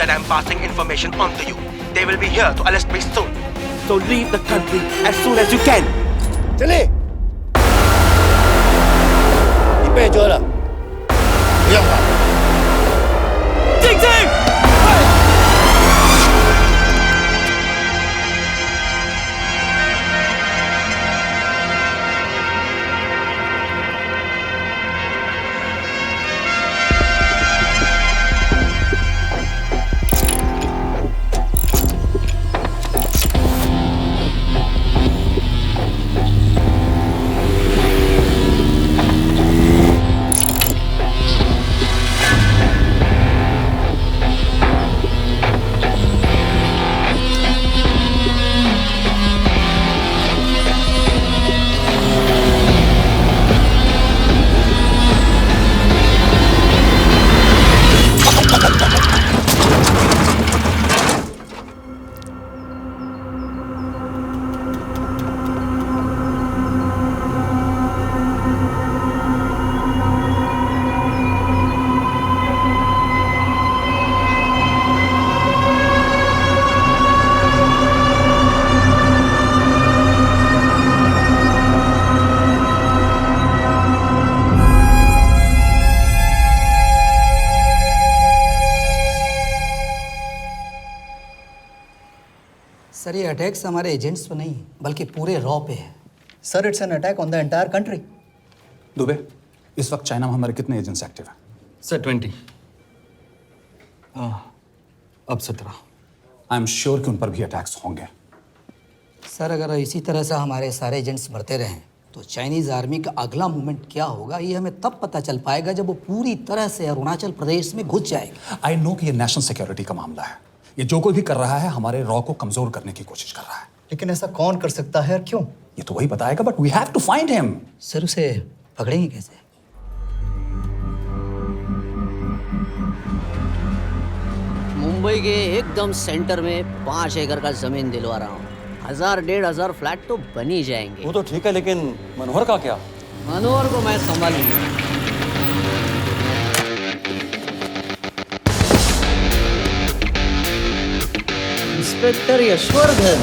that I'm passing information on to you. They will be here to arrest me soon. So leave the country as soon as you can. चले 이빼 줘라 영화 찡찡! Sir ये attacks हमारे agents पे नहीं बल्कि पूरे raw पे है। Sir it's an attack on the entire country. Dubey, इस वक्त चाइना में हमारे कितने एजेंट्स एक्टिव हैं? सर 20। अब 17। आई एम श्योर कि उन पर भी अटैक्स होंगे। सर अगर इसी तरह से हमारे सारे एजेंट्स बढ़ते रहें तो चाइनीज़ आर्मी का अगला मूवमेंट क्या होगा ये हमें तब पता चल पाएगा जब वो पूरी तरह से अरुणाचल प्रदेश में घुस जाएगा। आई नो कि ये नेशनल सिक्योरिटी का मामला है। ये जो कोई भी कर रहा है हमारे रॉ को कमजोर करने की कोशिश कर रहा है। लेकिन ऐसा कौन कर सकता है और क्यों? ये तो वही बताएगा, but we have to find him. Sir उसे पकड़ेंगे कैसे? मुंबई के एकदम सेंटर में 5 एकड़ का जमीन दिलवा रहा हूँ। 1000-1500 फ्लैट तो बन ही जाएंगे। वो तो ठीक है, लेकिन मनोहर का क्या? मनोहर को मैं संभालूंगा। इंस्पेक्टर यशवर्धन,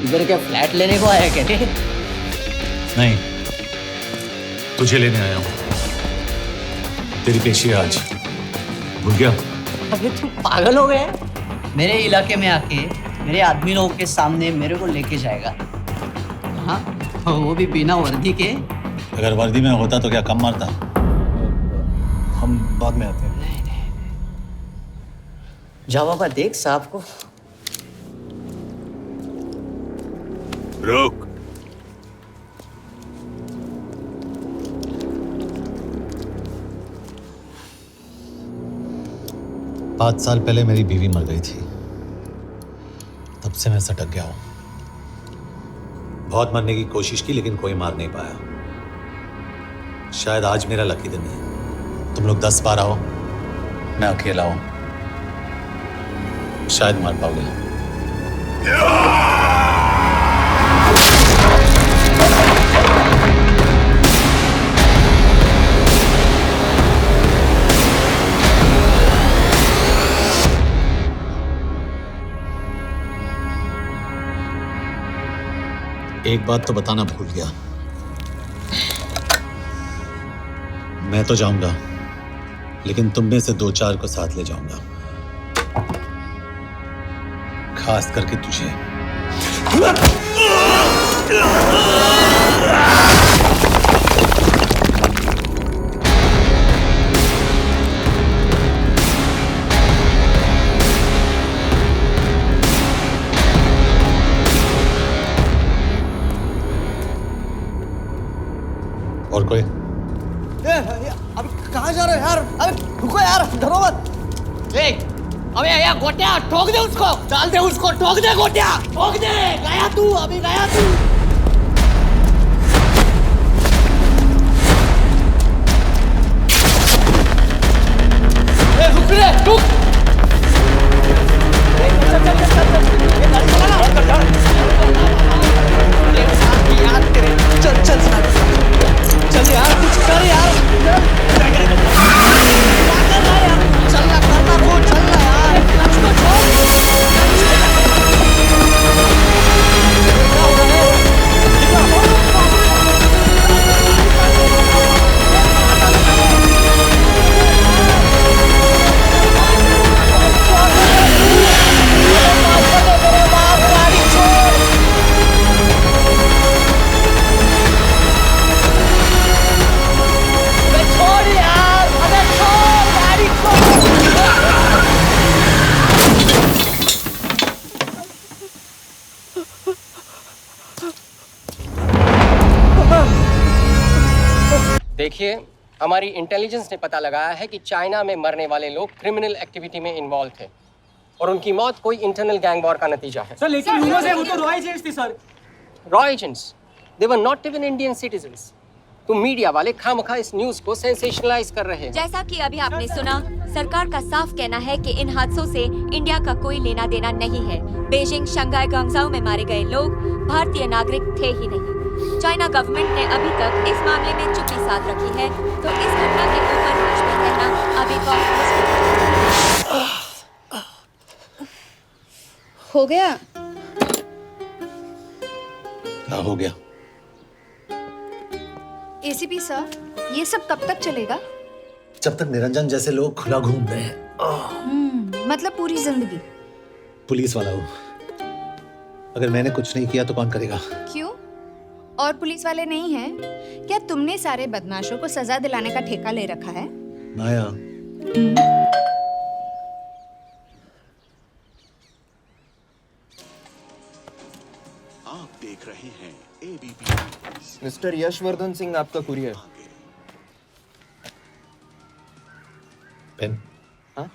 इधर क्या फ्लैट लेने को आया क्या? नहीं, तुझे लेने आया हूँ। तेरी पेशी है आज, भूल गया? अबे तू पागल हो गया? मेरे इलाके में आके मेरे आदमी लोगों के सामने मेरे को लेके जाएगा? हाँ, वो भी बिना वर्दी के। अगर वर्दी में होता तो क्या कम मारता? हम बाद में आते हैं। जाओ बाबा, देख साहब को। रुक। पाँच साल पहले मेरी बीवी मर गई थी, तब से मैं सटक गया हूं। बहुत मरने की कोशिश की लेकिन कोई मार नहीं पाया। शायद आज मेरा लकी दिन है। तुम लोग 10 बार आओ, मैं अकेला हूं, शायद मार पाओगे। एक बात तो बताना भूल गया, मैं तो जाऊंगा लेकिन तुम में से 2-4 को साथ ले जाऊंगा, खास करके तुझे। और कोई? अब कहाँ जा रहे हो यार? अबे रुको यार, डरो मत। अबे यार गोटिया, ठोक दे उसको, डाल दे उसको, ठोक दे गोटिया, ठोक दे। गया तू, अभी गया तू। रुक रे, रुक। चल चल चल यार, कुछ कर यार। देखिए, हमारी इंटेलिजेंस ने पता लगाया है कि चाइना में मरने वाले लोग क्रिमिनल एक्टिविटी में इन्वॉल्व थे और उनकी मौत कोई इंटरनल गैंग वॉर का नतीजा है। सर लेकिन ह्यूमर्स है, वो तो रॉ एजेंट्स थे sir. Raw agents, they were not even Indian citizens. तुम मीडिया वाले खामखा इस न्यूज को सेंसेशनलाइज कर रहे हैं। जैसा कि अभी आपने सुना, सरकार का साफ कहना है कि इन हादसों से इंडिया का कोई लेना देना नहीं है। बीजिंग, शंघाई, ग्वांगझाओ में मारे गए लोग भारतीय नागरिक थे ही नहीं। चाइना गवर्नमेंट ने अभी तक इस मामले में चुप्पी साध रखी है, तो इस घटना के ऊपर कुछ भी कहना अभी बहुत मुश्किल है। हो गया? हाँ, हो गया। एसीपी सर, ये सब कब तक चलेगा? जब तक निरंजन जैसे लोग खुला घूम रहे हैं। मतलब पूरी जिंदगी? पुलिस वाला हूँ, अगर मैंने कुछ नहीं किया तो कौन करेगा? क्यों? और पुलिस वाले नहीं हैं? क्या तुमने सारे बदमाशों को सजा दिलाने का ठेका ले रखा है? माया, आप देख रहे हैं एबीपी। मिस्टर यशवर्धन सिंह, आपका कुरियर। पेन? हाँ?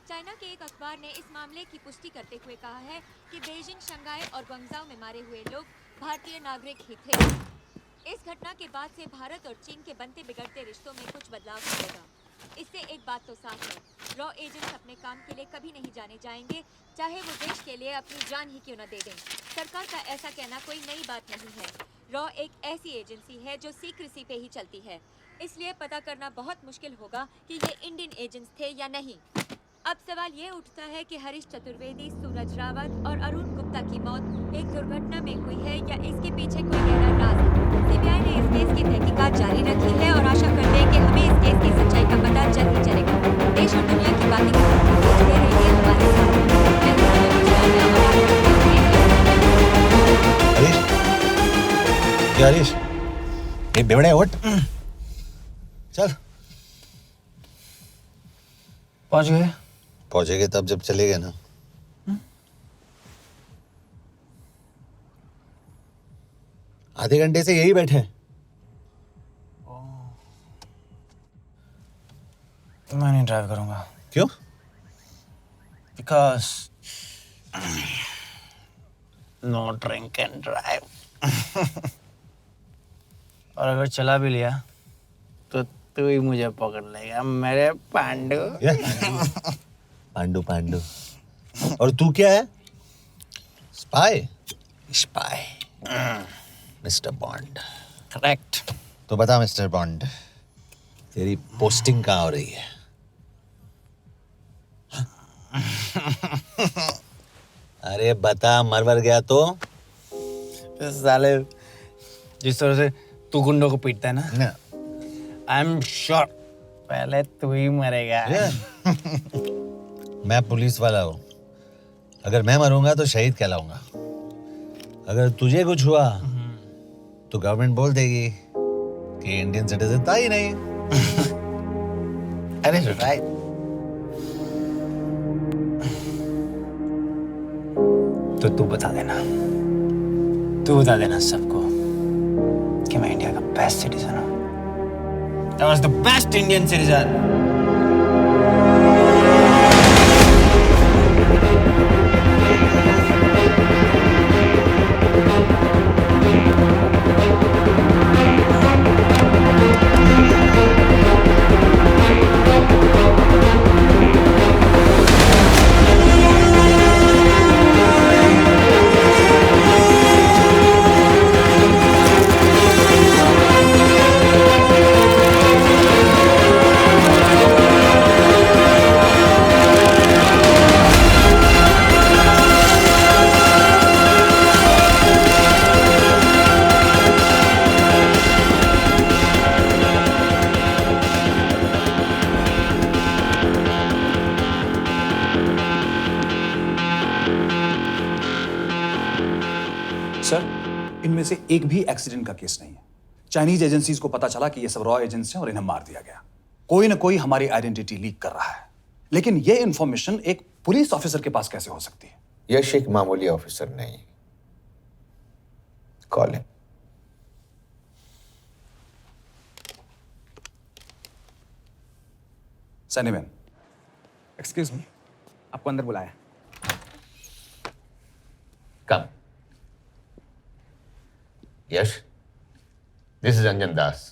चाइना के एक अखबार ने इस मामले की पुष्टि करते हुए कहा है कि बीजिंग, शंघाई और ग्वांगझाओ में मारे हुए लोग भारतीय नागरिक ही थे। इस घटना के बाद से भारत और चीन के बनते बिगड़ते रिश्तों में कुछ बदलाव आएगा। इससे एक बात तो साफ है, रॉ एजेंट्स अपने काम के लिए कभी नहीं जाने जाएंगे, चाहे वो देश के लिए अपनी जान ही क्यों न दे दें। सरकार का ऐसा कहना कोई नई बात नहीं है। रॉ एक ऐसी एजेंसी है जो सीक्रेसी पे ही चलती है, इसलिए पता करना बहुत मुश्किल होगा कि ये इंडियन एजेंट्स थे या नहीं। अब सवाल ये उठता है कि हरीश चतुर्वेदी, सूरज रावत और अरुण गुप्ता की मौत एक दुर्घटना में हुई है या इसके पीछे कोई गहरा राज है। सीबीआई ने इस केस की तहकीकात जारी रखी है और आशा करते हैं कि हमें इस केस की सच्चाई का पता जल्द ही चलेगा। देश और दुनिया की बातें देखते रहिए हमारे साथ। हरीश, क्या हरीश? ये बेवड़े उठ, चल। पहुंच गए? पहुंचेंगे तब जब चलेंगे ना। आधे घंटे से यही बैठे हैं। मैं नहीं ड्राइव करूंगा। क्यों? Because no drink and drive. और अगर चला भी लिया तो तू ही मुझे पकड़ लेगा, मेरे पांडू। पांडू पांडू। और तू क्या है? Spy? Spy. Mister bond. Correct. तो बता मिस्टर बॉन्ड, तेरी पोस्टिंग कहाँ हो रही है? अरे बता, मर गया तो? साले, जिस तरह से तू गुंडों को पीटता है ना, आई एम श्योर पहले तू ही मरेगा। मैं पुलिस वाला हूँ, अगर मैं मरूंगा तो शहीद कहलाऊंगा। अगर तुझे कुछ हुआ तो गवर्नमेंट बोल देगी कि इंडियन सिटीजन था ही नहीं। अरे राइट। तो तू बता देना सबको कि मैं इंडिया का बेस्ट सिटीजन हूँ। I was the best Indian citizen. Sir, इनमें से एक भी एक्सीडेंट का केस नहीं है। चाइनीज एजेंसीज को पता चला कि ये सब रॉ एजेंट्स हैं और इन्हें मार दिया गया। कोई ना कोई हमारी आइडेंटिटी लीक कर रहा है, लेकिन ये इंफॉर्मेशन एक पुलिस ऑफिसर के पास कैसे हो सकती है? यश एक मामूली ऑफिसर नहीं। Call him. Send him in. Excuse me, आपको अंदर बुलाया। Come. Yes. This is Anjan Das,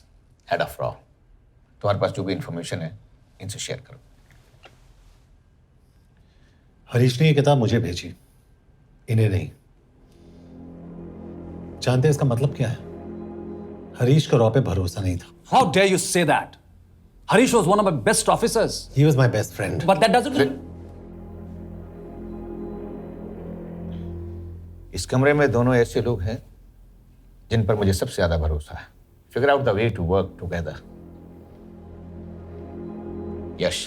head of RAW. तुम्हारे पास जो भी इंफॉर्मेशन है इनसे शेयर करो। हरीश ने ये किताब मुझे भेजी, इन्हें नहीं। जानते हैं इसका मतलब क्या है? हरीश को रॉ पे भरोसा नहीं था। How dare you say that? Harish was one of my best officers. He was my best friend. But that doesn't mean... इस कमरे में दोनों ऐसे लोग हैं जिन पर मुझे सबसे ज्यादा भरोसा है। Figure out the way to work together. यश,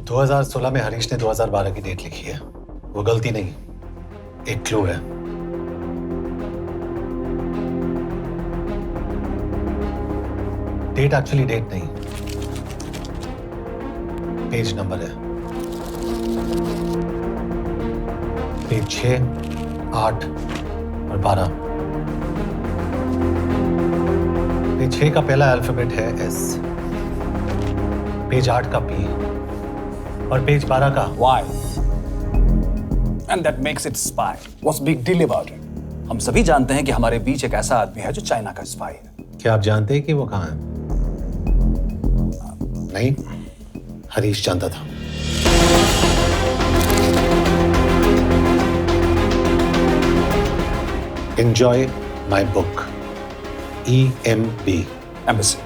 दो 2016 में हरीश ने 2012 की डेट लिखी है। वो गलती नहीं, एक क्लू है। डेट एक्चुअली डेट नहीं, पेज नंबर है। पेज 6, 8 और 12। पेज 6 का पहला अल्फाबेट है S, पेज 8 का P और पेज 12 का Why? And that makes it spy. What's big deal about it? हम सभी जानते हैं कि हमारे बीच एक ऐसा आदमी है जो चाइना का स्पाई है। क्या आप जानते हैं कि वो कहाँ है? नहीं, हरीश जानता था। Enjoy my book. EMB. Embassy.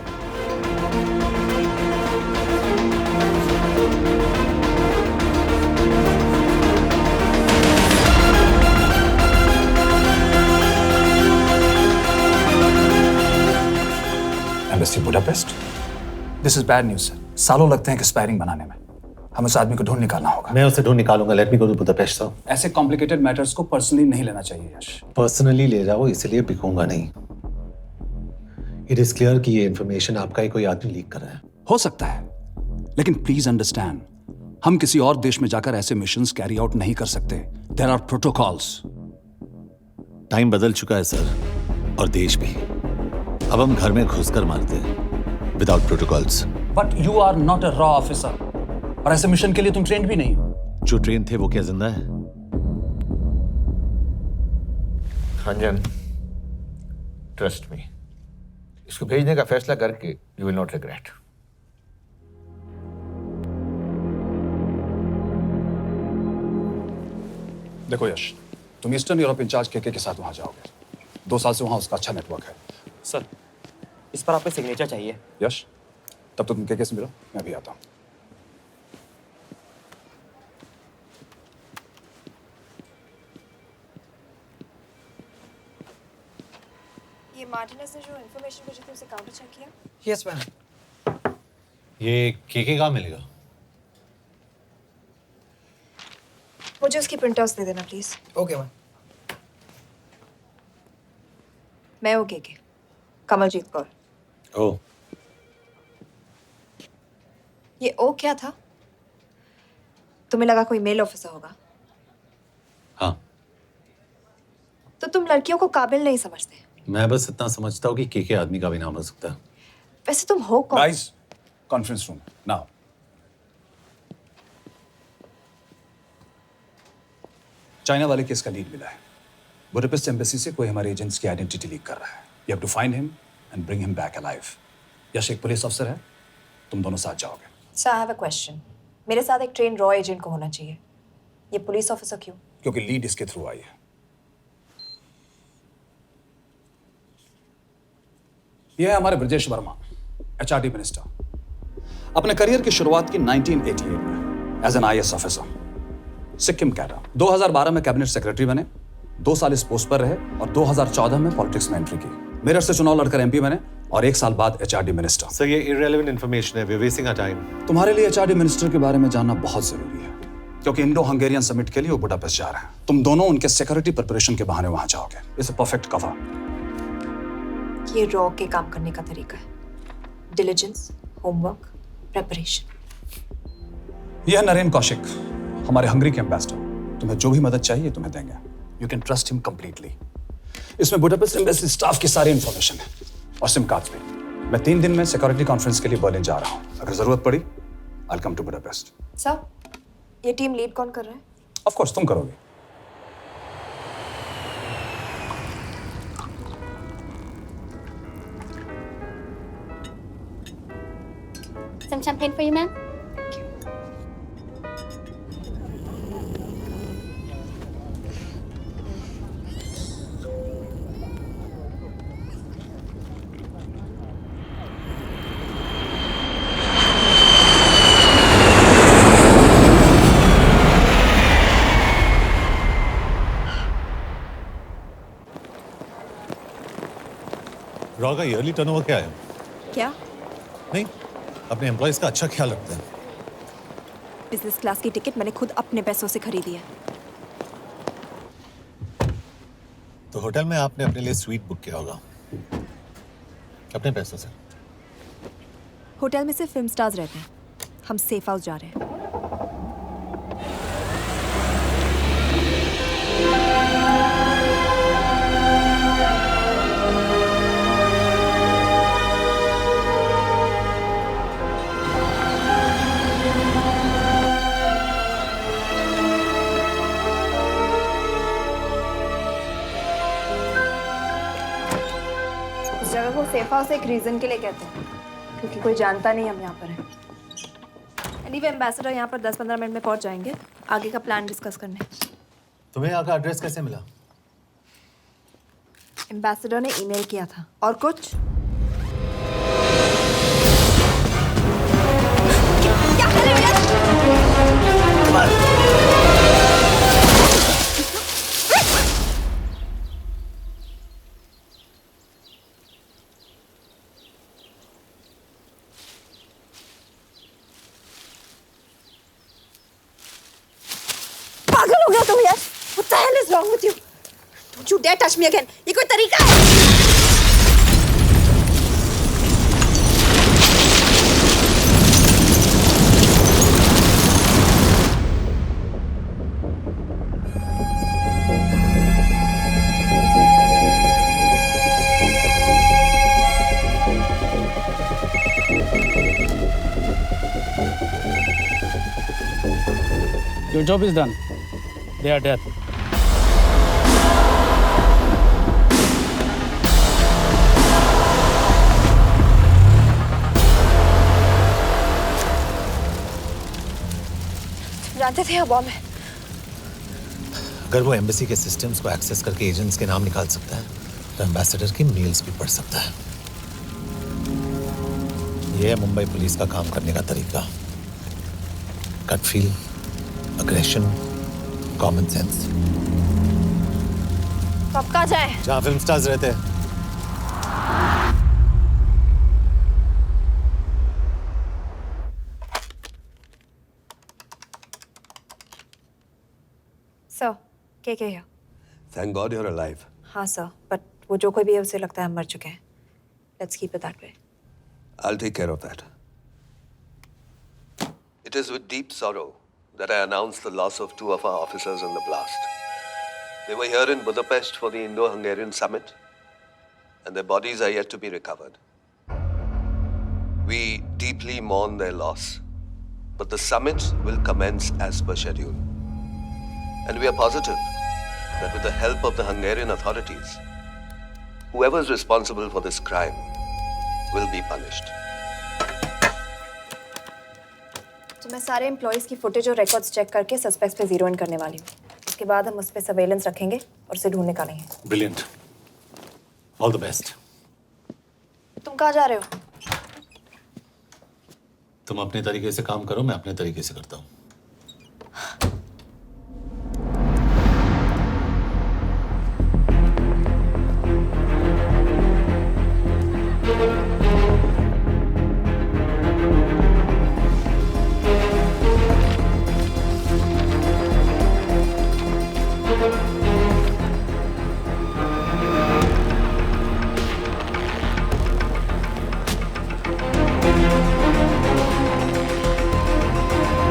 Embassy Budapest. This is bad news, sir. सालों लगते हैं एक्सपायरिंग बनाने में। हमें उस आदमी को ढूंढ निकालना होगा। मैं उसे ढूंढ निकालूंगा। Let me go to Budapest sir. ऐसे कॉम्प्लिकेटेड मैटर्स को पर्सनली नहीं लेना चाहिए यश। पर्सनली ले जाओ, इसलिए बिकूंगा नहीं। इट इज क्लियर कि ये इंफॉर्मेशन आपका ही कोई आदमी लीक कर रहा है। हो सकता है, लेकिन प्लीज अंडरस्टैंड, हम किसी और देश में जाकर ऐसे मिशंस कैरी आउट नहीं कर सकते। There are protocols. टाइम बदल चुका है सर, और देश भी। अब हम घर में घुसकर मारते हैं without protocols. But you are not a रॉ ऑफिसर, और ऐसे मिशन के लिए तुम ट्रेंड भी नहीं हो। जो ट्रेन थे वो क्या जिंदा है? अंजन, ट्रस्ट मी, इसको भेजने का फैसला करके यू विल नॉट रिग्रेट। देखो यश, तुम ईस्टर्न यूरोप इंचार्ज केके के साथ वहां जाओगे। 2 साल से वहां उसका अच्छा नेटवर्क है। सर, इस पर आपके सिग्नेचर चाहिए। यश, तब तो तुम केके से मिलो, मैं भी आता हूं। ये मार्टिनेस ने जो इन्फॉर्मेशन भेजी थी उसे काउंटर चेक किया? Yes ma'am. ये केके कहाँ मिलेगा? मुझे उसकी प्रिंटआउट्स दे देना प्लीज। Okay ma'am. मैं वो केके, कमलजीत कौर। ओ, ये ओ क्या था? तुम्हें लगा कोई मेल ऑफिसर होगा? हाँ। तो तुम लड़कियों को काबिल नहीं समझते। मैं बस इतना समझता हूँ कि केके आदमी का भी नाम हो सकता है। वैसे तुम हो कौन? Guys, conference room now. China वाले केस का लीड मिला है। बुडापेस्ट एम्बेसी से कोई हमारे एजेंट्स की आइडेंटिटी लीक कर रहा है। You have to find him and bring him back alive. Yash एक पुलिस अफसर है, तुम दोनों साथ जाओगे। Sir, I have a question. मेरे साथ एक ट्रेन रॉ एजेंट को होना चाहिए। ये पुलिस ऑफिसर क्यों? क्योंकि लीड इसके थ्रू आई है। यह है हमारे ब्रजेश वर्मा, एचआरडी मिनिस्टर। अपने करियर की शुरुआत की 1988 में as an IAS officer, Sikkim cadre. 2012 में कैबिनेट सेक्रेटरी बने, 2 साल इस पोस्ट पर रहे और 2014 में पॉलिटिक्स में एंट्री की। मेरठ से चुनाव लड़कर एमपी बने और 1 साल बाद एचआरडी मिनिस्टर। सर, ये इररिलेवेंट इंफॉर्मेशन है, we are wasting our time. तुम्हारे लिए एचआरडी मिनिस्टर के बारे में जानना बहुत जरूरी है, क्योंकि इंडो हंगेरियन समिट के लिए वो बुडापेस्ट जा रहे हैं। तुम दोनों उनके सिक्योरिटी प्रिपरेशन के बहाने वहां जाओगे। It's a perfect cover. ये रॉ के काम करने का तरीका है। Diligence, homework, preparation. यह नरेन कौशिक, हमारे हंगरी के एम्बेसडर। तुम्हें जो भी मदद चाहिए तुम्हें देंगे। You can trust him completely. इसमें बुडापेस्ट एम्बेसी स्टाफ की सारी इंफॉर्मेशन है और सिम कार्ड्स भी। मैं 3 दिन में सिक्योरिटी कॉन्फ्रेंस के लिए बर्लिन जा रहा हूँ। अगर जरूरत पड़ी I'll come to Budapest. Sir, ये टीम लीड कौन कर रहा है? Of course, तुम करोगे। Some champagne for you, ma'am? Raw का ईयरली टर्नओवर क्या है? क्या? नहीं, अपने एम्प्लॉइज का अच्छा ख्याल रखते हैं। बिजनेस क्लास की टिकट मैंने खुद अपने पैसों से खरीदी है। तो होटल में आपने अपने लिए स्वीट बुक किया होगा अपने पैसों से। होटल में सिर्फ फिल्म स्टार्स रहते हैं। हम सेफ हाउस जा रहे हैं। जगह को सेफ हाउस एक रीजन के लिए कहते हैं, क्योंकि कोई जानता नहीं हम यहाँ पर हैं। एनीवे एम्बेसडर यहाँ पर 10-15 मिनट में पहुँच जाएंगे आगे का प्लान डिस्कस करने। तुम्हें यहाँ का एड्रेस कैसे मिला? एम्बेसडर ने ईमेल किया था। और कुछ? क्या कर रहे हो? पागल हो गया तुम यार? What the hell is wrong with you? Don't you dare touch me again. ये कोई तरीका है? Your job is done. They are dead. जानते थे बॉम्ब है। अगर वो एम्बेसी के सिस्टम्स को एक्सेस करके एजेंट्स के नाम निकाल सकता है तो एम्बेसडर की मेल्स भी पढ़ सकता है। ये है मुंबई पुलिस का काम करने का तरीका। Gut feel, aggression, common sense. कब कहाँ जाए? जहाँ फिल्म स्टार्स रहते हैं। सर, के here? Thank God you're alive. हाँ सर, बट वो जो कोई भी है उसे लगता है हम मर चुके हैं। Let's keep it that way. I'll take care of that. It is with deep sorrow that I announce the loss of 2 of our officers in the blast. They were here in Budapest for the Indo-Hungarian summit, and their bodies are yet to be recovered. We deeply mourn their loss, but the summit will commence as per schedule. And we are positive that with the help of the Hungarian authorities, whoever is responsible for this crime will be punished. तो मैं सारे employees की footage और records check करके suspects पे zero in करने वाली हूँ। उसके बाद हम उस पे सर्वेलेंस रखेंगे और उसे ढूंढ निकालेंगे। Brilliant. All the best. तुम कहाँ जा रहे हो? तुम अपने तरीके से काम करो, मैं अपने तरीके से करता हूँ।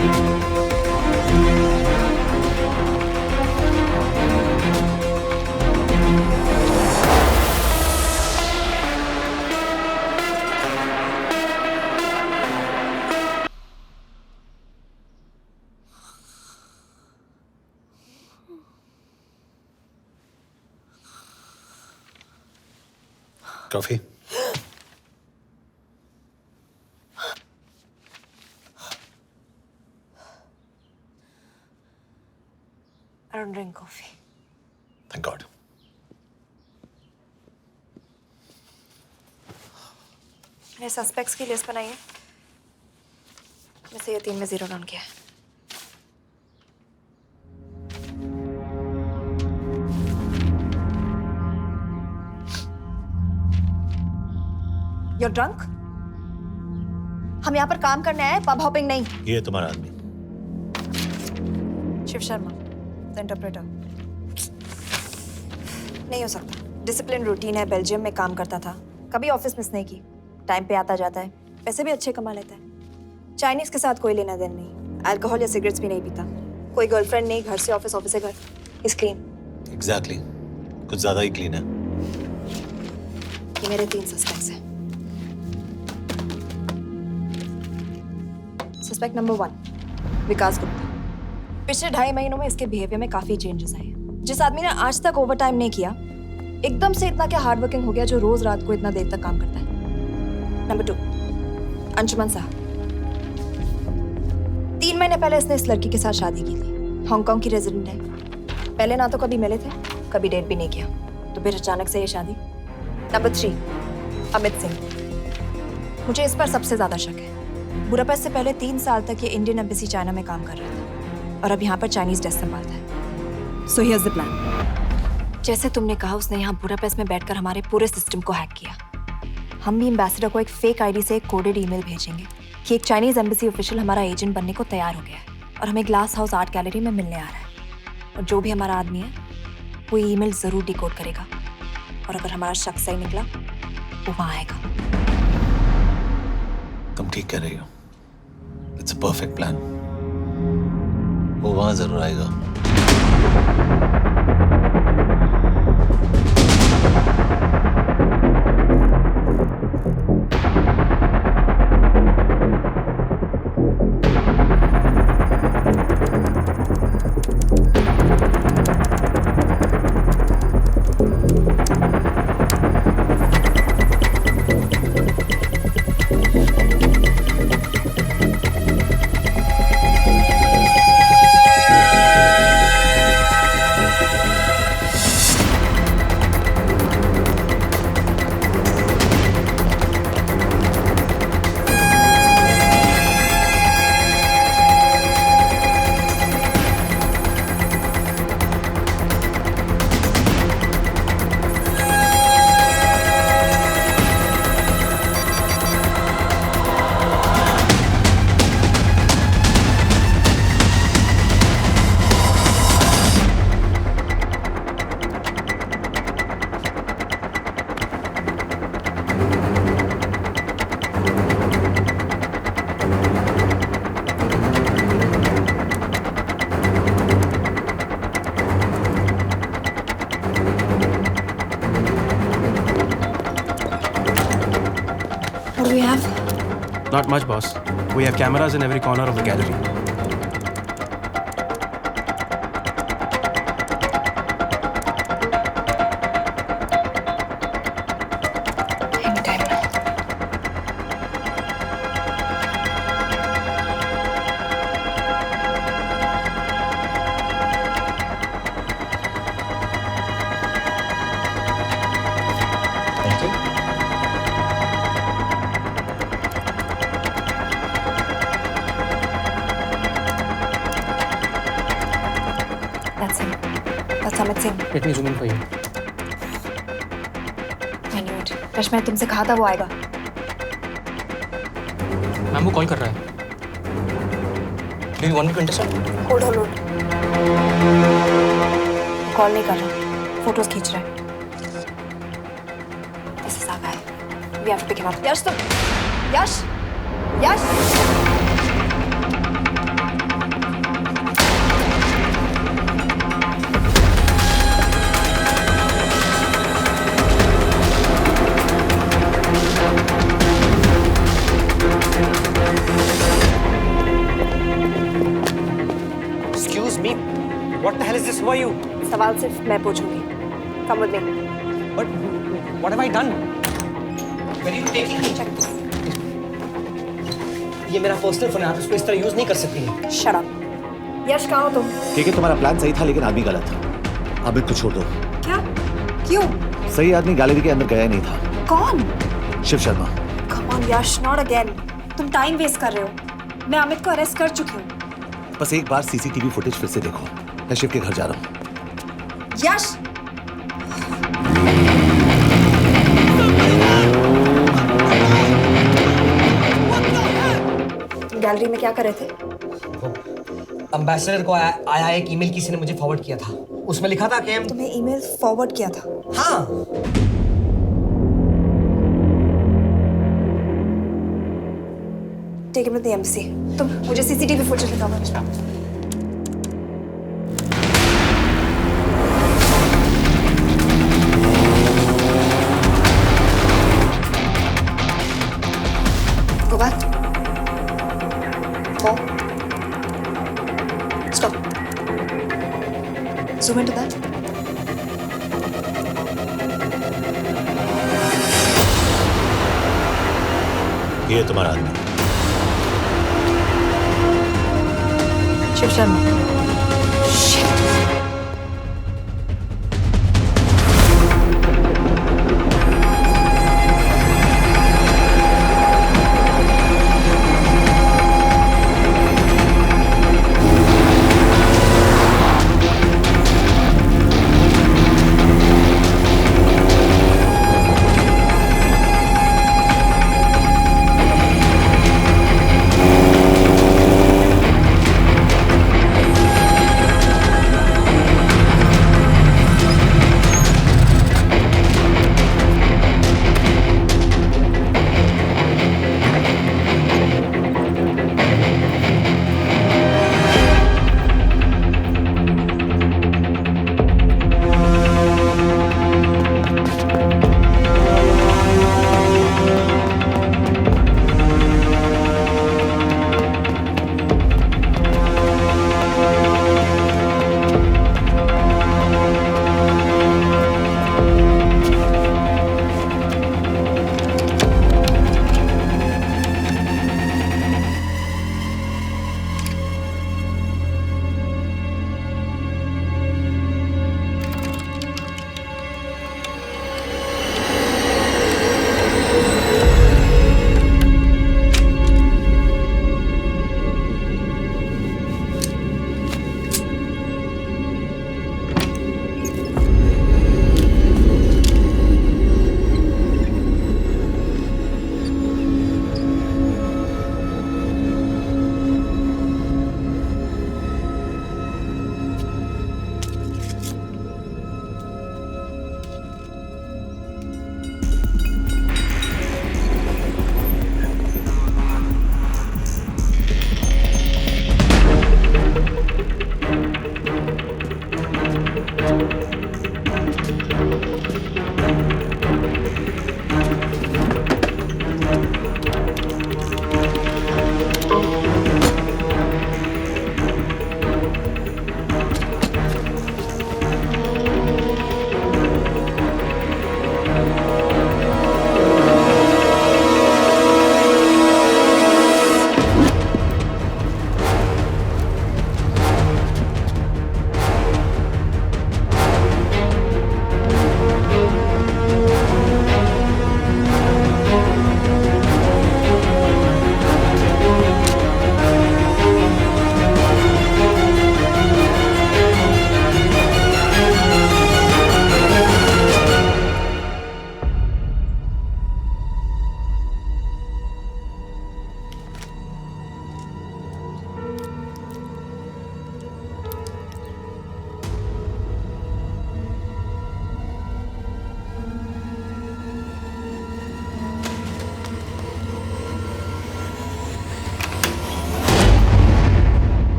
Thank you. Coffee? I don't drink coffee. Thank God. मैंने सस्पेक्ट्स की लिस्ट बनाई है। वैसे ये 3 में 0 डाउन किया है। You're drunk? हम यहाँ पर काम करने आए, पब हॉपिंग नहीं। ये तुम्हारा आदमी। Shiv Sharma, the interpreter. नहीं हो सकता। डिसिप्लिन रूटीन है, बेल्जियम में काम करता था, कभी ऑफिस मिस नहीं की, टाइम पे आता जाता है, पैसे भी अच्छे कमा लेता है। चाइनीज के साथ कोई लेना देना नहीं, अल्कोहल या सिगरेट्स भी नहीं पीता, कोई गर्लफ्रेंड नहीं, घर से ऑफिस, ऑफिस से घर। Is clean. एग्जैक्टली, कुछ ज्यादा ही क्लीन है। ये मेरे 3 सस्पेक्ट्स हैं। सस्पेक्ट नंबर 1, विकास गुप्ता। पिछले 2.5 महीनों में इसके बिहेवियर में काफी चेंजेस आए हैं। जिस आदमी ने आज तक ओवरटाइम नहीं किया, एकदम से इतना क्या हार्ड वर्किंग हो गया जो रोज रात को इतना देर तक काम करता है। नंबर 2, अंशुमन साहब। 3 महीने पहले इसने इस लड़की के साथ शादी की थी, हांगकांग की रेजिडेंट है। पहले ना तो कभी मिले थे, कभी डेट भी नहीं किया, तो फिर अचानक से ये शादी। नंबर 3, अमित सिंह। मुझे इस पर सबसे ज्यादा शक है। बुडापेस्ट से पहले 3 साल तक ये इंडियन एम्बेसी चाइना में काम कर रहा था और अब यहाँ पर चाइनीज डेस्क संभालता है। So here's the plan. जैसे तुमने कहा, उसने यहाँ बुडापेस्ट में बैठकर हमारे पूरे सिस्टम को हैक किया। हम भी एम्बेसडर को एक फेक आईडी से एक कोडेड ईमेल भेजेंगे कि एक चाइनीज एम्बेसी ऑफिशियल हमारा एजेंट बनने को तैयार हो गया है और हमें ग्लास हाउस आर्ट गैलरी में मिलने आ रहा है। और जो भी हमारा आदमी है वो ईमेल जरूर डिकोड करेगा और अगर हमारा शक सही निकला वो वहाँ आएगा। तुम ठीक कह रही हो। It's a perfect plan. वो वहां जरूर आएगा। Not much, boss. We have cameras in every corner of the gallery. Anytime now. Thank you. That's him. That's Amit Singh. Let me zoom in for you. I knew it. Rush, मैं तुमसे कहा था वो आएगा। Ma'am वो call कर रहा है। Do you want me to intercept? Hold hold. Call नहीं कर रहा, फोटोज खींच रहा है। This is our guy. We have to pick him up. यश तुम, यश, यश। Excuse me. What the hell is this? Who are you? सवाल सिर्फ मैं पूछूंगी। Come with me. But what have I done? ये मेरा पर्सनल फोन है, आप इसको इस तरह यूज नहीं कर सकती। Shut up. यश कहाँ हो तुम? ठीक है, तुम्हारा प्लान सही था लेकिन आदमी गलत। अमित को छोड़ दो। क्या? क्यों? सही आदमी गैलरी के अंदर गया ही नहीं था। कौन? Shiv Sharma. Come on Yash, not again. तुम टाइम वेस्ट कर रहे हो। मैं अमित को अरेस्ट कर चुकी हूँ। बस एक बार सीसीटीवी फुटेज फिर से देखो। मैं शिव के घर जा रहा हूँ। यश! तुम गैलरी में क्या कर रहे थे? एम्बेसडर को आया एक ईमेल किसी ने मुझे फॉरवर्ड किया था। उसमें लिखा था कि तुम्हें ईमेल फॉरवर्ड किया था? हाँ। Take him to the embassy. तुम मुझे सीसीटीवी फुटेज दिखाओ। Go back. More. Stop. Zoom into that. ये तुम्हारा आदमी। शिव शर्मा। Shit.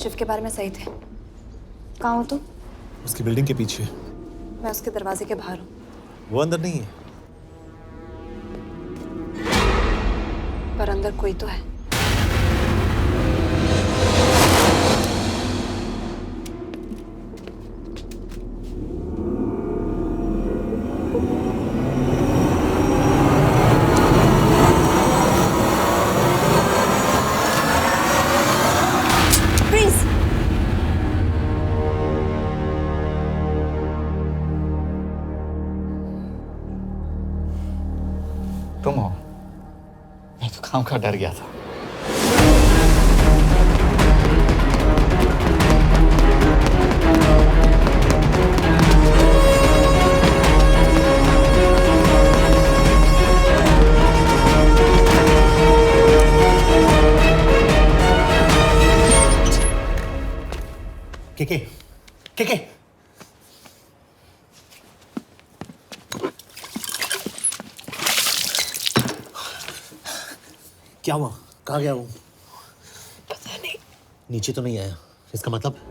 शिव के बारे में सही थे। कहाँ हो तुम? उसकी बिल्डिंग के पीछे। मैं उसके दरवाजे के बाहर हूँ। वो अंदर नहीं है। पर अंदर कोई तो है। तुम हो? मैं तो काम का डर गया था। के क्या हुआ? कहाँ गया वो? पता नहीं। नीचे तो नहीं आया, इसका मतलब?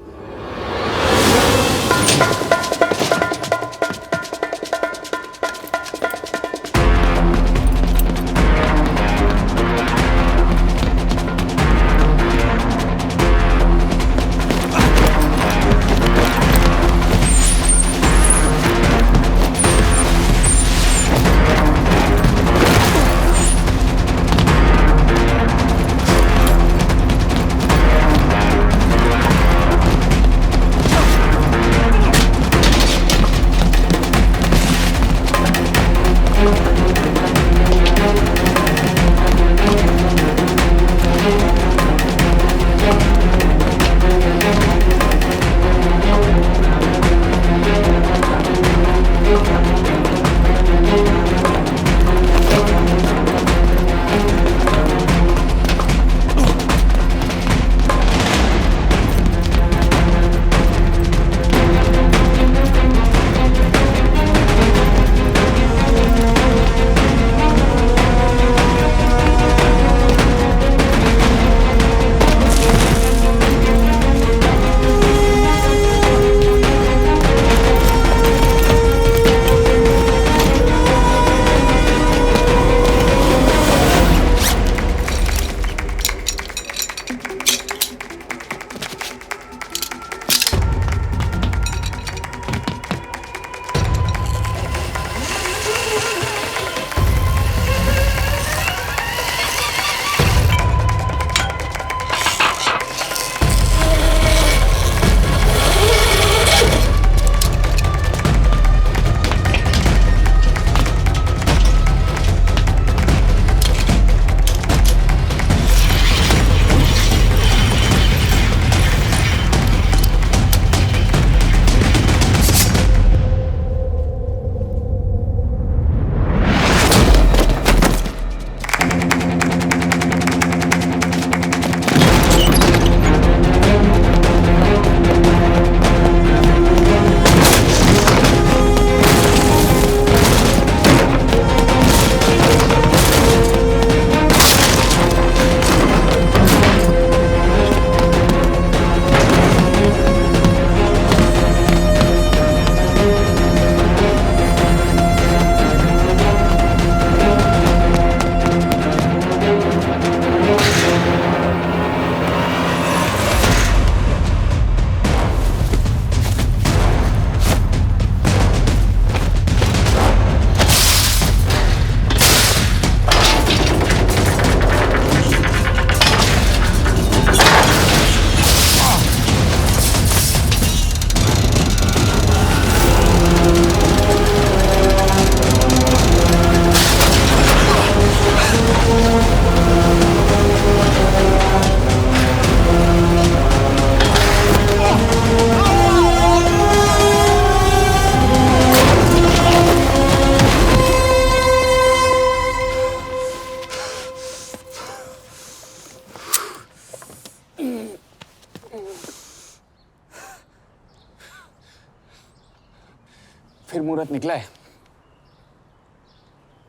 फिर मुहूर्त निकला है।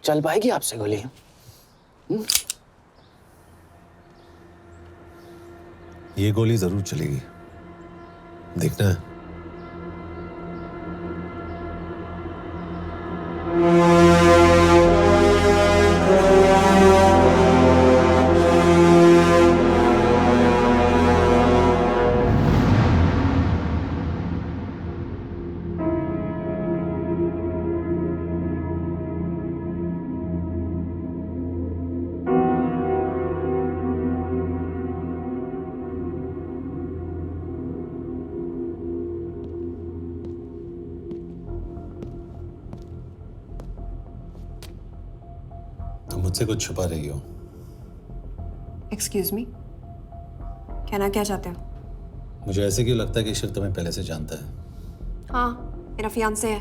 चल पाएगी आपसे गोली? ये गोली जरूर चलेगी, देखना है। तुम मुझसे कुछ छुपा रही हो। एक्सक्यूज मी, कहना क्या चाहते हो? मुझे ऐसे क्यों लगता है कि ईश्वर तुम्हें पहले से जानता है? हाँ, मेरा फियांसे है।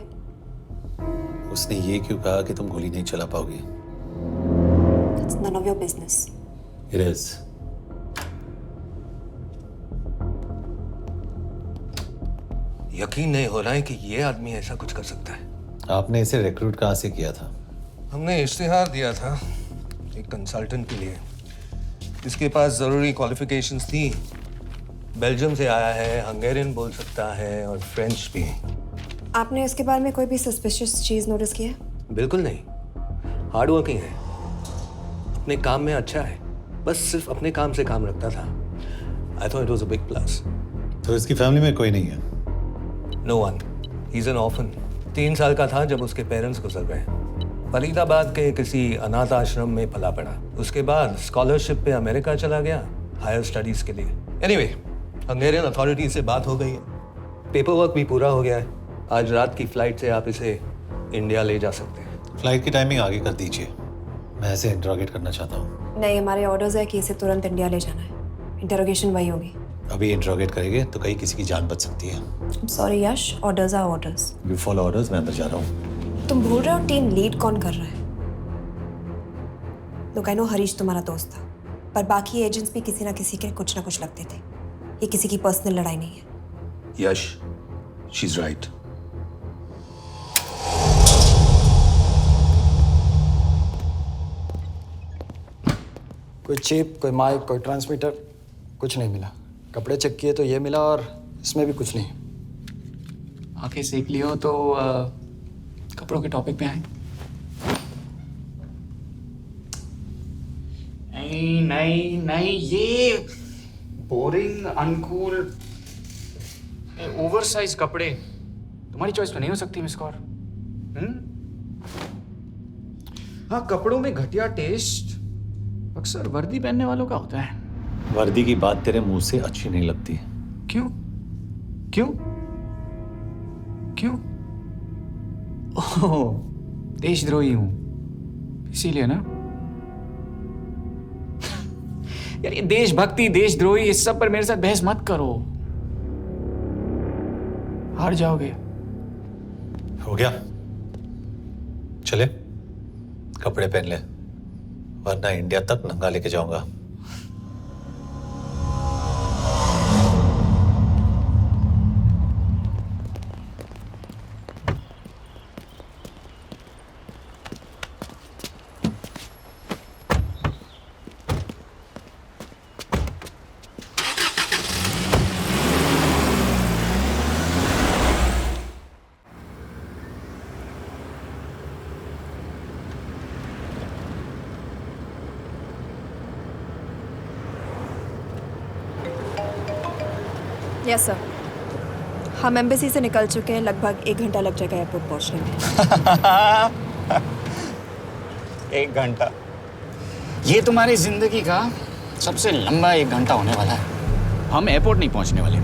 उसने ये क्यों कहा कि तुम गोली नहीं चला पाओगी? It's none of your business. It is. यकीन नहीं हो रहा है कि ये आदमी ऐसा कुछ कर सकता है। आपने इसे रिक्रूट कहाँ से किया था? हमने इश्तिहार दिया था एक कंसल्टेंट के लिए, इसके पास ज़रूरी क्वालिफिकेशंस थी। बेल्जियम से आया है, हंगेरियन बोल सकता है और फ्रेंच भी। आपने इसके बारे में कोई भी सस्पिशियस चीज नोटिस की है? बिल्कुल नहीं, हार्ड वर्किंग है, अपने काम में अच्छा है, बस सिर्फ अपने काम से काम रखता था। I thought it was a big plus. तो इसकी फैमिली में कोई नहीं है? No one, he is an orphan. 3 साल का था जब उसके पेरेंट्स गुजर गए। फरीदाबाद के किसी अनाथ आश्रम में पला पड़ा। उसके बाद स्कॉलरशिप पे अमेरिका चला गया हायर स्टडीज के लिए। एनीवे, हंगेरियन अथॉरिटी से बात हो गई है, पेपर वर्क भी पूरा हो गया है। आज रात की फ्लाइट से आप इसे इंडिया ले जा सकते हैं। फ्लाइट की टाइमिंग आगे कर दीजिए, मैं इसे इंटरोगेट करना चाहता हूँ। नहीं, हमारे ऑर्डर्स है कि इसे तुरंत इंडिया ले जाना है। इंटरोगेशन वही होगी। अभी इंटरोगेट करेंगे तो कहीं किसी की जान बच सकती है। Sorry Yash, orders are orders. You follow orders, मैं अंदर जा रहा हूँ। तुम भूल रहे हो टीम लीड कौन कर रहा है? लोग आई नो हरीश तुम्हारा दोस्त था, पर बाकी एजेंट्स भी किसी ना किसी के कुछ ना कुछ लगते थे। ये किसी की पर्सनल लड़ाई नहीं है। यश, शी इज राइट। कोई चिप, कोई माइक, कोई ट्रांसमीटर, कुछ नहीं मिला। कपड़े चेक किए तो ये मिला और इसमें भी कुछ नहीं। आंखें सेक लियो तो कपड़ों के टॉपिक पे आए। नहीं नहीं नहीं, ये बोरिंग, अनकूल, ओवरसाइज कपड़े तुम्हारी चॉइस तो नहीं हो सकती मिस कौर। हाँ, कपड़ों में घटिया टेस्ट अक्सर वर्दी पहनने वालों का होता है। वर्दी की बात तेरे मुंह से अच्छी नहीं लगती। क्यों क्यों क्यों? ओह, देशद्रोही हूं इसीलिए ना। यार ये देशभक्ति, देशद्रोही, इस सब पर मेरे साथ बहस मत करो, हार जाओगे। हो गया, चले कपड़े पहन ले, वरना इंडिया तक नंगा लेके जाऊंगा। यस सर, हम एम्बेसी से निकल चुके हैं। लगभग 1 घंटा लग जाएगा एयरपोर्ट पहुंचने में। 1 घंटा? ये तुम्हारी जिंदगी का सबसे लंबा 1 घंटा होने वाला है। हम एयरपोर्ट नहीं पहुंचने वाले।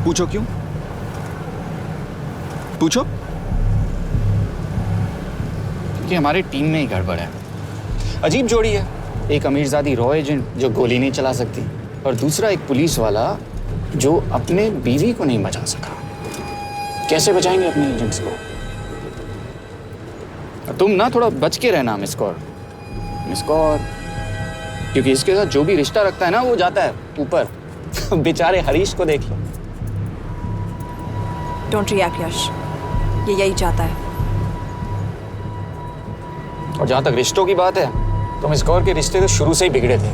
पूछो क्यों? पूछो। क्योंकि हमारी टीम में ही गड़बड़ है। अजीब जोड़ी है, एक अमीरजादी रॉ एजेंट जो गोली नहीं चला सकती, और दूसरा एक पुलिस वाला जो अपने बीवी को नहीं बचा सका। कैसे बचाएंगे अपने एजेंट्स को? तुम ना थोड़ा बच के रहना मिस कौर, क्योंकि इसके साथ जो भी रिश्ता रखता है ना वो जाता है ऊपर। बेचारे हरीश को देख लो। डोंट रिएक्ट यश, ये यही चाहता है। और जहां तक रिश्तों की बात है तो मिस कौर के रिश्ते तो शुरू से ही बिगड़े थे।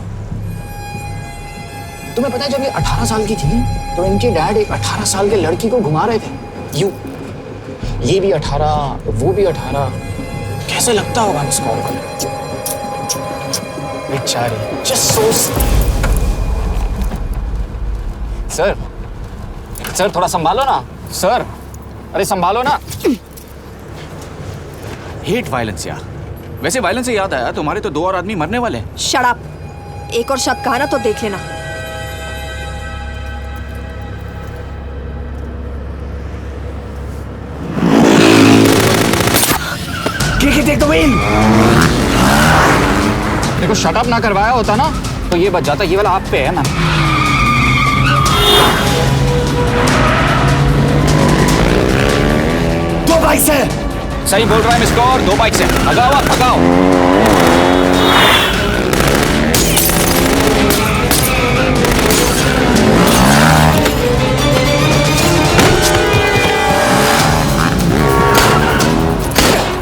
तुम्हें पता है जब ये 18 साल की थी तो इनके डैड एक 18 साल के लड़की को घुमा रहे थे। ये भी 18, वो भी 18। कैसे लगता होगा इसको? बेचारे। Just so सर थोड़ा संभालो ना सर। अरे संभालो ना। हेट वायलेंस यार। वैसे वायलेंस से याद आया, तुम्हारे तो 2 और आदमी मरने वाले हैं। Shut up. एक और शब्द कहा ना तो देख लेना। Take the wheel. देखो शट अप ना करवाया होता ना तो ये बच जाता। ये वाला आप पे है ना। दो बाइक से। सही बोल रहा है मिस्टर और 2 बाइक से। भगाओ आप भगाओ।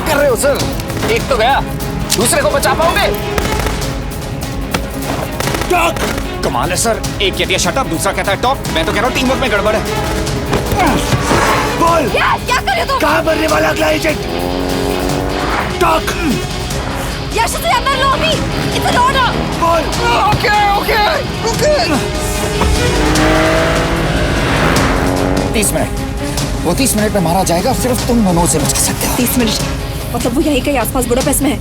कर रहे हो सर? एक तो गया, दूसरे को बचा पाओगे? कमाल है सर। एक कहती है शट अप, दूसरा कहता है टॉप। मैं तो कह रहा हूँ टीम वर्क में गड़बड़ है। बोल क्या कर रहे हो तुम? कहाँ मरने वाला अगला एजेंट? टॉक। यश से अंदर लो अभी। It's an order. बोल। Okay 30 minute. वो 30 मिनट में मारा जाएगा। सिर्फ तुम दोनों से बचा सकते हो। 30 मिनट मतलब वो यहीं कहीं आसपास बुडापेस्ट में है।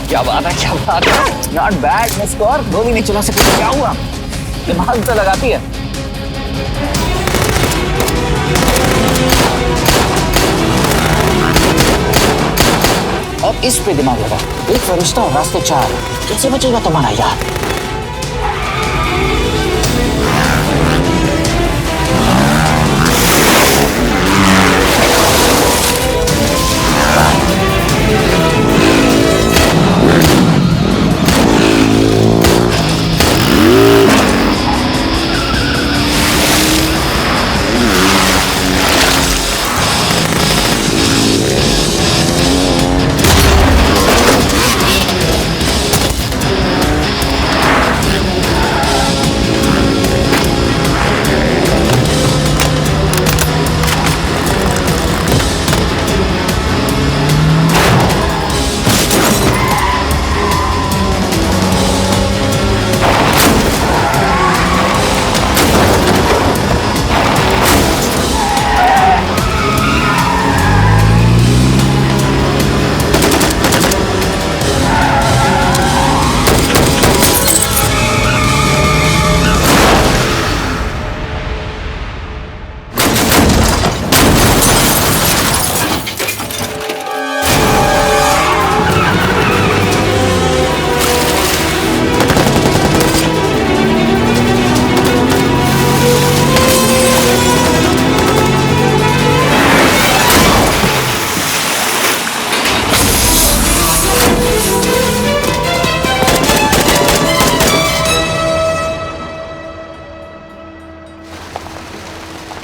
क्या बात है, क्या बात है। Not bad miss Kaur. गोली नहीं चला सकती। क्या हुआ? दिमाग तो लगाती है। अब इस पे दिमाग लगा। एक फरिश्ता और रास्ते 4। कैसे बचेगा तुम्हारा यार?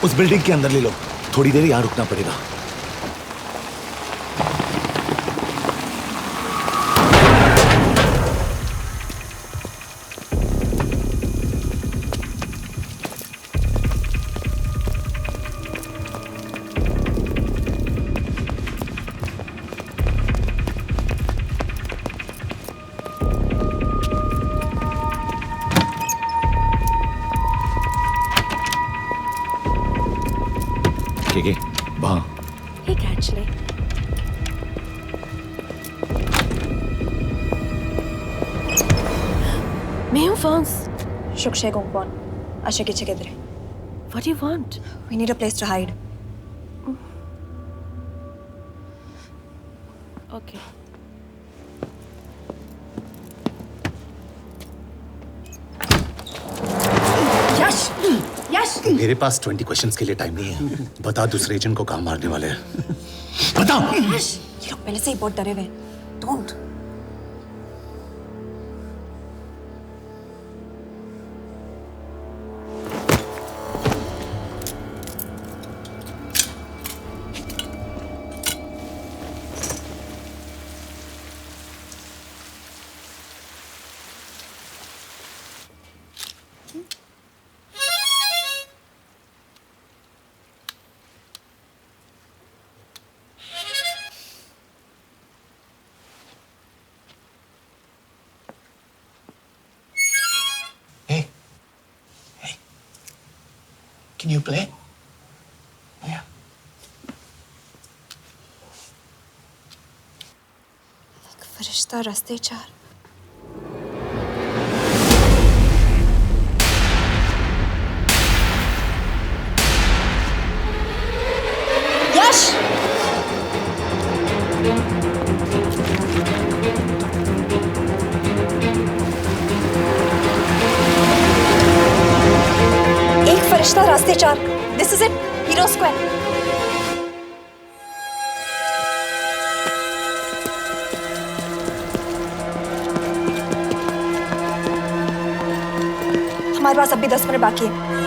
उस बिल्डिंग के अंदर ले लो। थोड़ी देर यहां रुकना पड़ेगा। वहां एक एक्चुअली मैं हूँ फ्रांस शुक्शे गोंगपॉन आशा की चकेदरे What do you want? We need a place to hide. Okay. Yash Yash मेरे पास 20 क्वेश्चंस के लिए टाइम नहीं है। बता दूसरे एजेंट को कहाँ मारने वाले हैं। बता। यश ये लोग पहले से ही बहुत डरे हुए हैं। Don't. Can you play? Yeah. फरिश्ता रास्ते चार। यश! एक फरिश्ता रास्ते चार। This is it. Hero Square. हमारे पास अभी 10 मिनट बाकी है।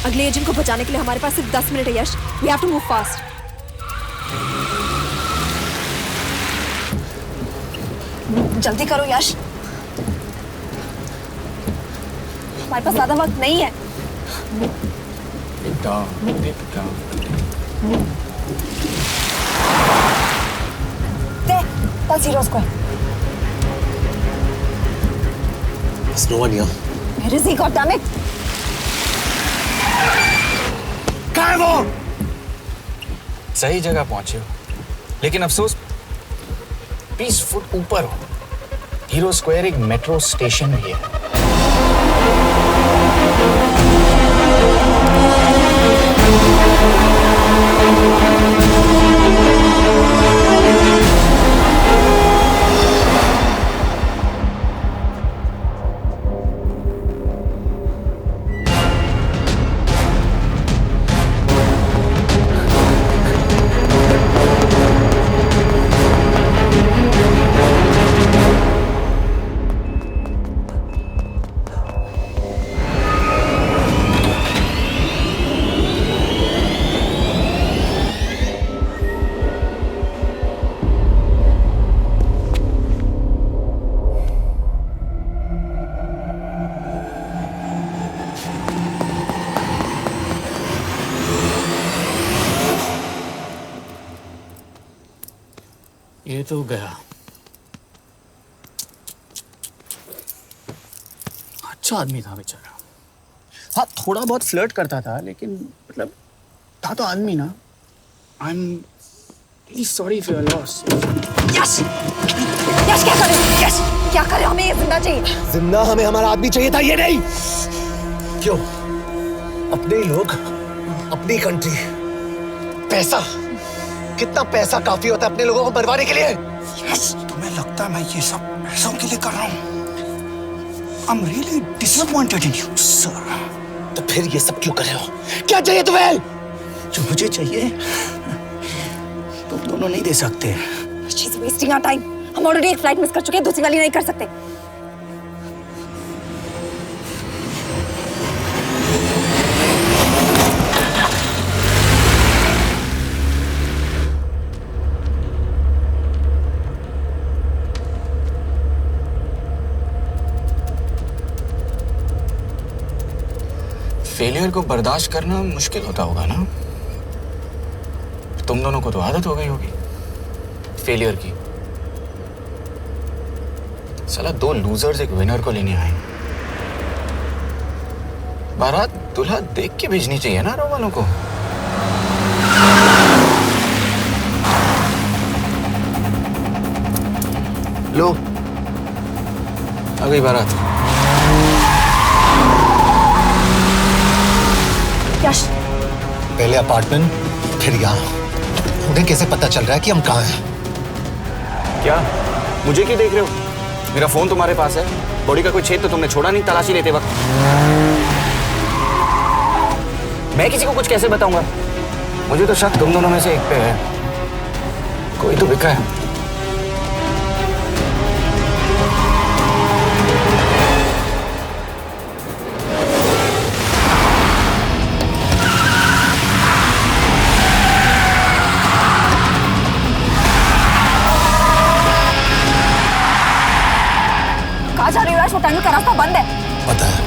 अगले एजेंट को बचाने के लिए हमारे पास सिर्फ 10 मिनट है Yash. We have to move fast. जल्दी करो यश, हमारे पास ज्यादा वक्त नहीं है। That's Hero Square. There's no one here. Where is he? God damn it! कहाँ है वो? सही जगह पहुंचे हो, लेकिन अफसोस 20 फुट ऊपर हो। हीरो स्क्वायर एक मेट्रो स्टेशन भी है। ये तो गया। अच्छा आदमी था बेचारा। हाँ, थोड़ा बहुत फ्लर्ट करता था, लेकिन मतलब था तो आदमी ना। I am really sorry for your loss. Yash! Yash क्या कर रहे हो? यश क्या कर रहे हो? हमें ये जिंदा चाहिए। जिंदा हमें हमारा आदमी चाहिए था, ये नहीं। क्यों? अपने लोग, अपनी कंट्री, पैसा, कितना पैसा काफी होता है अपने लोगों को मरवाने के लिए? यस, तुम्हें लगता है मैं ये सब पैसों के लिए कर रहा हूँ? I'm really disappointed in you, sir. तो फिर ये सब क्यों कर रहे हो? क्या चाहिए तुम्हें? जो मुझे चाहिए तुम दोनों नहीं दे सकते। She's wasting our time. हम ऑलरेडी एक फ्लाइट मिस कर चुके हैं, दूसरी वाली नहीं कर सकते। फेलियर को बर्दाश्त करना मुश्किल होता होगा ना? तुम दोनों को तो आदत हो गई होगी फेलियर की। साला 2 लूजर्स एक विनर को लेने आए। बारात दूल्हा देख के भेजनी चाहिए ना रो वालों को। लो, आ गई बारात। पहले अपार्टमेंट, फिर यहाँ। उन्हें कैसे पता चल रहा है कि हम कहाँ हैं? क्या मुझे क्यों देख रहे हो? मेरा फोन तुम्हारे पास है। बॉडी का कोई छेद तो तुमने छोड़ा नहीं तलाशी लेते वक्त। मैं किसी को कुछ कैसे बताऊंगा? मुझे तो शक तुम दोनों में से एक पे है। कोई तो बिका है। कहाँ जा रही हो? वो टनल का रास्ता बंद है। पता है।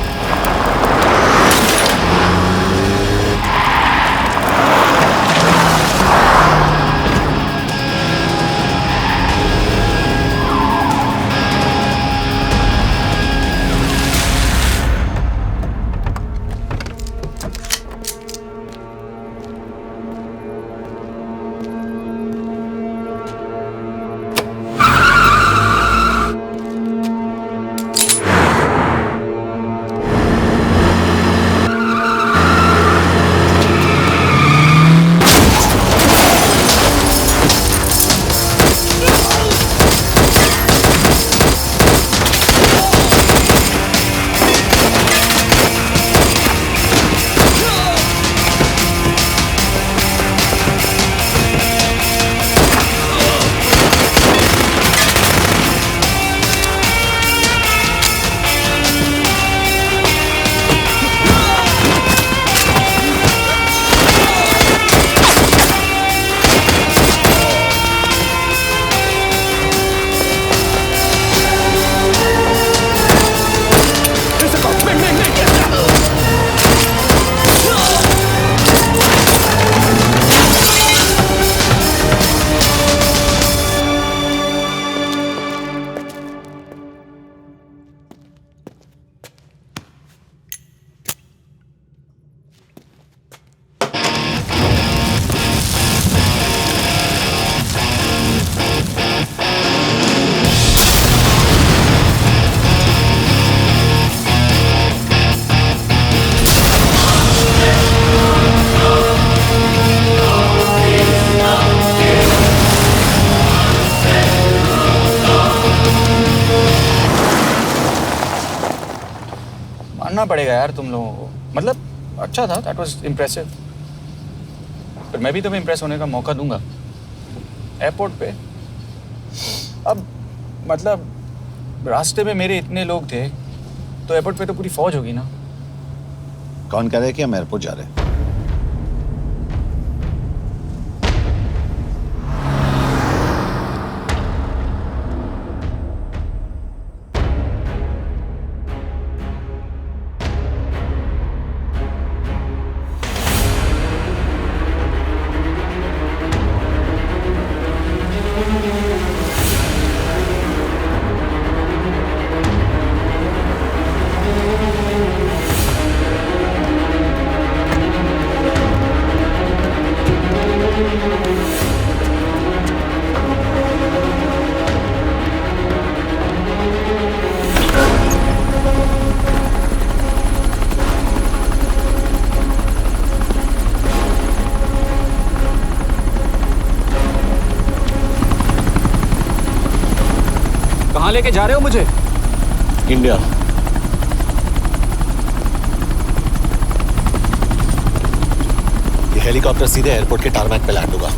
मानना पड़ेगा यार तुम लोगों को। मतलब अच्छा था, दैट वाज इम्प्रेसिव। पर मैं भी तुम्हें इम्प्रेस होने का मौका दूंगा एयरपोर्ट पे। अब मतलब रास्ते में मेरे इतने लोग थे तो एयरपोर्ट पे तो पूरी फौज होगी ना। कौन कह रहा है कि हम एयरपोर्ट जा रहे हैं? कहाँ लेके जा रहे हो मुझे? इंडिया। ये हेलीकॉप्टर सीधे एयरपोर्ट के टारमैक पे लैंड होगा।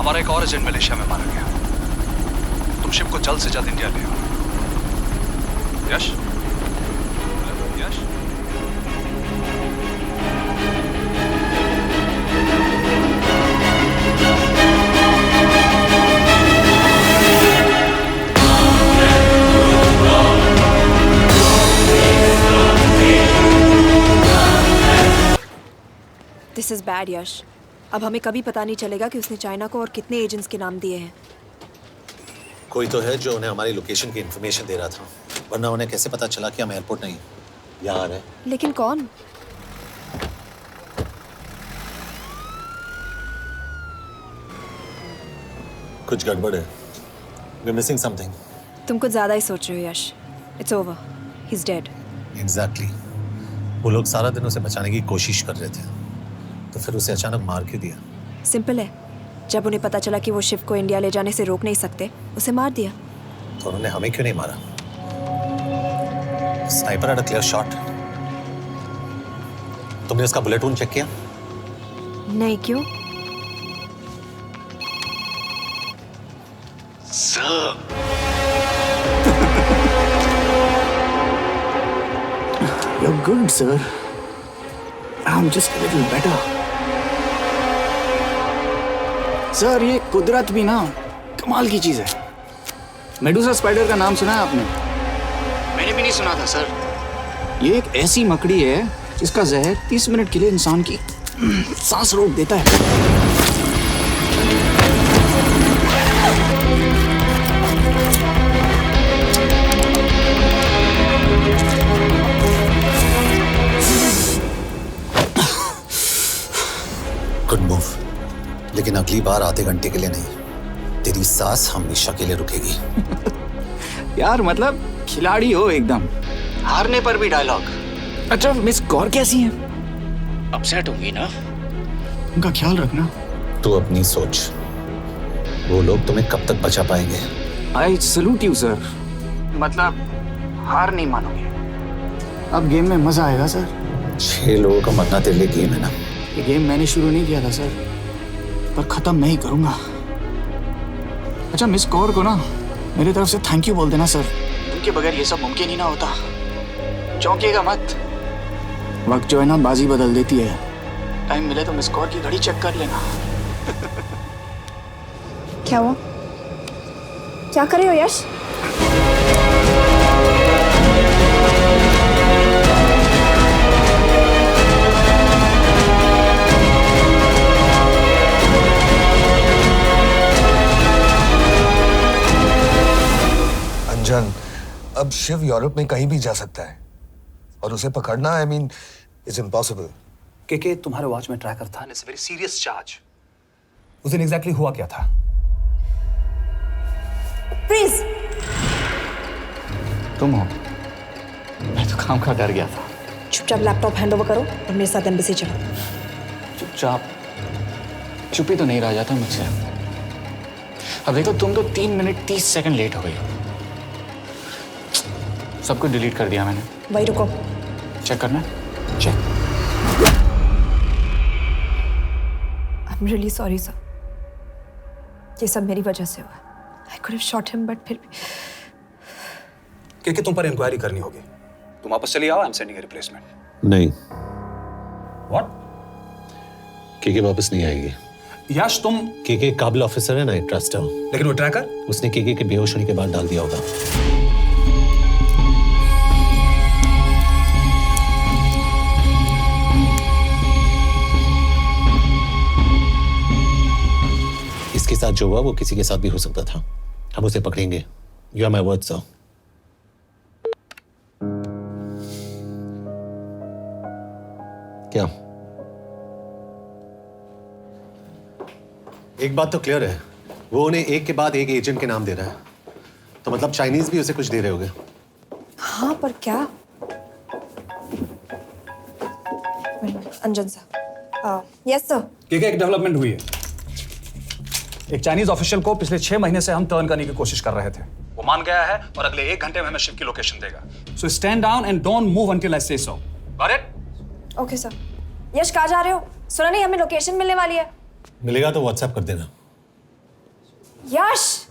हमारा एक और एजेंट मलेशिया में मारा गया। तुम शिप को जल्द से जल्द इंडिया ले आओ। यश, यश, दिस इज बैड यश। अब हमें कभी पता नहीं चलेगा कि उसने चाइना को और कितने एजेंट्स के नाम दिए हैं। कोई तो है जो उन्हें हमारी लोकेशन की इन्फॉर्मेशन दे रहा था, वरना उन्हें कैसे पता चला कि हम एयरपोर्ट नहीं यहाँ आ रहे हैं? लेकिन कौन? कुछ गड़बड़ है। We're missing something. तुम कुछ ज्यादा ही सोच रहे हो Yash. It's over, he is dead. Exactly. वो लोग सारा दिन उसे बचाने की कोशिश कर रहे थे, तो फिर उसे अचानक मार क्यों दिया? सिंपल है, जब उन्हें पता चला कि वो शिव को इंडिया ले जाने से रोक नहीं सकते, उसे मार दिया। तो उन्होंने हमें क्यों नहीं मारा? Sniper had a clear shot. तुमने उसका बुलेट वूंड चेक किया? नहीं, क्यों? Sir. You're good, sir. I'm just a little better. Sir ये कुदरत भी ना कमाल की चीज है। मेडुसा स्पाइडर का नाम सुना है आपने? मैंने भी नहीं सुना था सर। ये एक ऐसी मकड़ी है जिसका जहर 30 मिनट के लिए इंसान की सांस रोक देता है। गुड मूव, लेकिन अगली बार आधे घंटे के लिए नहीं, तेरी सांस हमेशा के लिए रुकेगी। यार मतलब खिलाड़ी हो एकदम, हारने पर भी डायलॉग। अच्छा मिस कौर कैसी हैं? अपसेट होंगी ना? उनका ख्याल रखना। तू अपनी सोच, वो लोग तुम्हें कब तक बचा पाएंगे? I salute you sir. मतलब हार नहीं मानोगे। अब गेम में मजा आएगा सर। 6 लोगों का मरना तेरे लिए गेम है ना? ये गेम मैंने शुरू नहीं किया था सर, पर खत्म नहीं करूंगा। अच्छा मिस कौर को ना मेरी तरफ से थैंक यू बोल देना सर। उनके बगैर ये सब मुमकिन ही ना होता। चौंकिएगा मत, वक्त जो है ना बाजी बदल देती है। टाइम मिले तो मिस कौर की घड़ी चेक कर लेना। क्या हुआ? क्या कर रहे हो यश? अंजन, अब शिव यूरोप में कहीं भी जा सकता है और उसे पकड़ना आई मीन इज इम्पॉसिबल। के तुम्हारे वॉच में ट्रैकर था, इट्स वेरी सीरियस चार्ज। उस दिन एग्जैक्टली हुआ क्या था? प्लीज। तुम हो? मैं तो काम का डर गया था। चुपचाप लैपटॉप हैंड ओवर करो और मेरे साथ एम्बेसी चलो। चुपचाप? चुप ही तो नहीं रहा जाता मुझसे। अब देखो तुम तो 3 मिनट 30 सेकंड लेट हो गई हो। सब कुछ डिलीट कर दिया मैंने। वही रुको, चेक करना? Check. I am really sorry sir, ये सब मेरी वजह से हुआ। I could have shot him but फिर भी। के तुम पर इंक्वायरी करनी होगी। तुम वापस चली आओ, I am sending a replacement. नहीं। व्हाट? के वापस नहीं आएगी। यश तुम के काबिल ऑफिसर है ना, आई ट्रस्ट है। लेकिन वो ट्रैकर उसने के बेहोश होने के बाद डाल दिया होगा। इसके साथ जो हुआ वो किसी के साथ भी हो सकता था। हम उसे पकड़ेंगे। You are my word sir. क्या? एक बात तो क्लियर है, वो उन्हें एक के बाद एक एजेंट के नाम दे रहा है, तो मतलब चाइनीज भी उसे कुछ दे रहे होंगे। हाँ पर क्या? अंजन सर। Yes sir. एक डेवलपमेंट हुई है। एक चाइनीज ऑफिशियल को पिछले 6 महीने से हम टर्न करने की कोशिश कर रहे थे। वो मान गया है और अगले 1 घंटे में हमें शिप की लोकेशन देगा। So stand down and don't move until I say so. Got it? Okay sir. Yash कहाँ जा रहे हो? सुना नहीं हमें लोकेशन मिलने वाली है। मिलेगा तो व्हाट्सएप कर देना। यश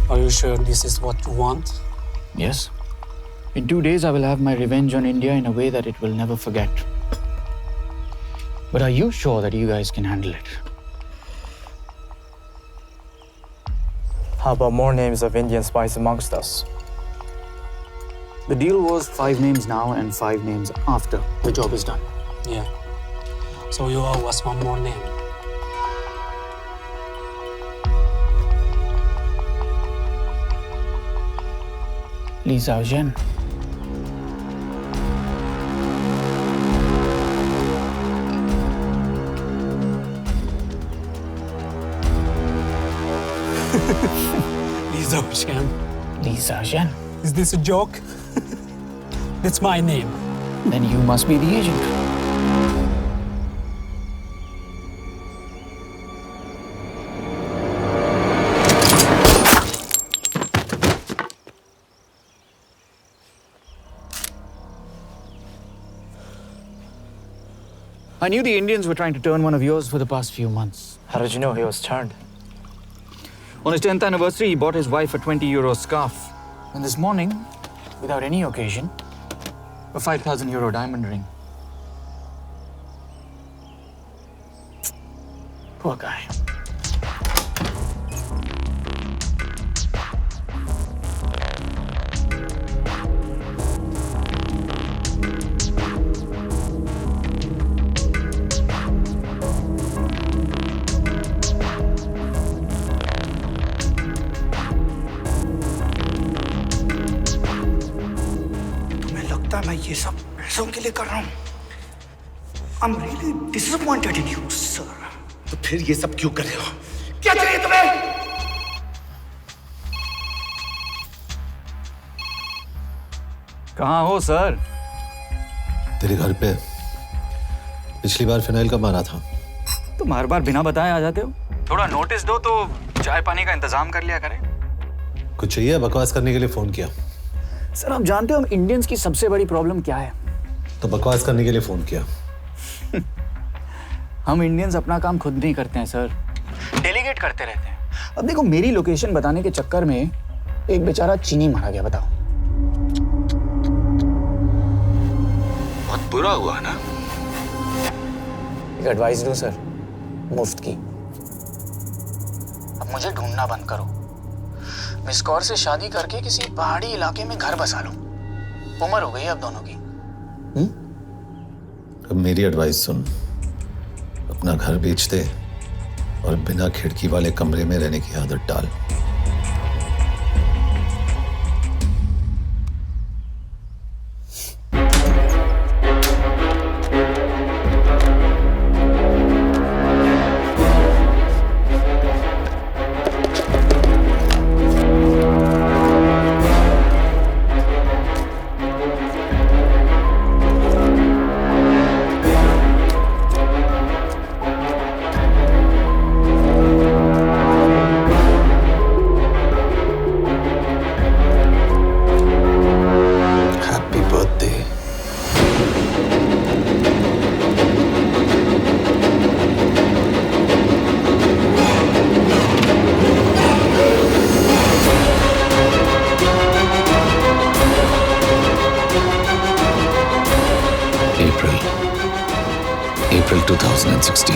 Are you sure this is what you want? Yes. In 2 days, I will have my revenge on India in a way that it will never forget. But are you sure that you guys can handle it? How about more names of Indian spies amongst us? The deal was 5 names now and 5 names after the job is done. Yeah. So you owe us one more name. Li Xiaozhen. Li Xiaozhen. Li Xiaozhen. Is this a joke? That's my name. Then you must be the agent. I knew the Indians were trying to turn one of yours for the past few months. How did you know he was turned? On his 10th anniversary, he bought his wife a 20-euro scarf. And this morning, without any occasion, a 5,000-euro diamond ring. Poor guy. मैं ये सब पैसों के लिए कर रहा हूँ। I'm really disappointed in you, sir. तो फिर ये सब क्यों कर रहे हो? क्या चाहिए तुम्हें? कहाँ हो सर? तेरे घर पे पिछली बार फिनाइल कब मारा था? तुम हर बार बिना बताए आ जाते हो। थोड़ा नोटिस दो तो चाय पानी का इंतजाम कर लिया करें। कुछ चाहिए? बकवास करने के लिए फोन किया। सर आप जानते हो हम इंडियंस की सबसे बड़ी प्रॉब्लम क्या है? तो बकवास करने के लिए फोन किया। हम इंडियंस अपना काम खुद नहीं करते हैं सर, डेलीगेट करते रहते हैं। अब देखो मेरी लोकेशन बताने के चक्कर में एक बेचारा चीनी मारा गया, बताओ। बहुत बुरा हुआ ना? एक एडवाइस दूं सर, मुफ्त की। अब मुझे ढूंढना बंद करो। मिस कौर से शादी करके किसी पहाड़ी इलाके में घर बसा लो। उम्र हो गई है अब दोनों की। अब मेरी एडवाइस सुन, अपना घर बेच दे और बिना खिड़की वाले कमरे में रहने की आदत डाल। April 2016.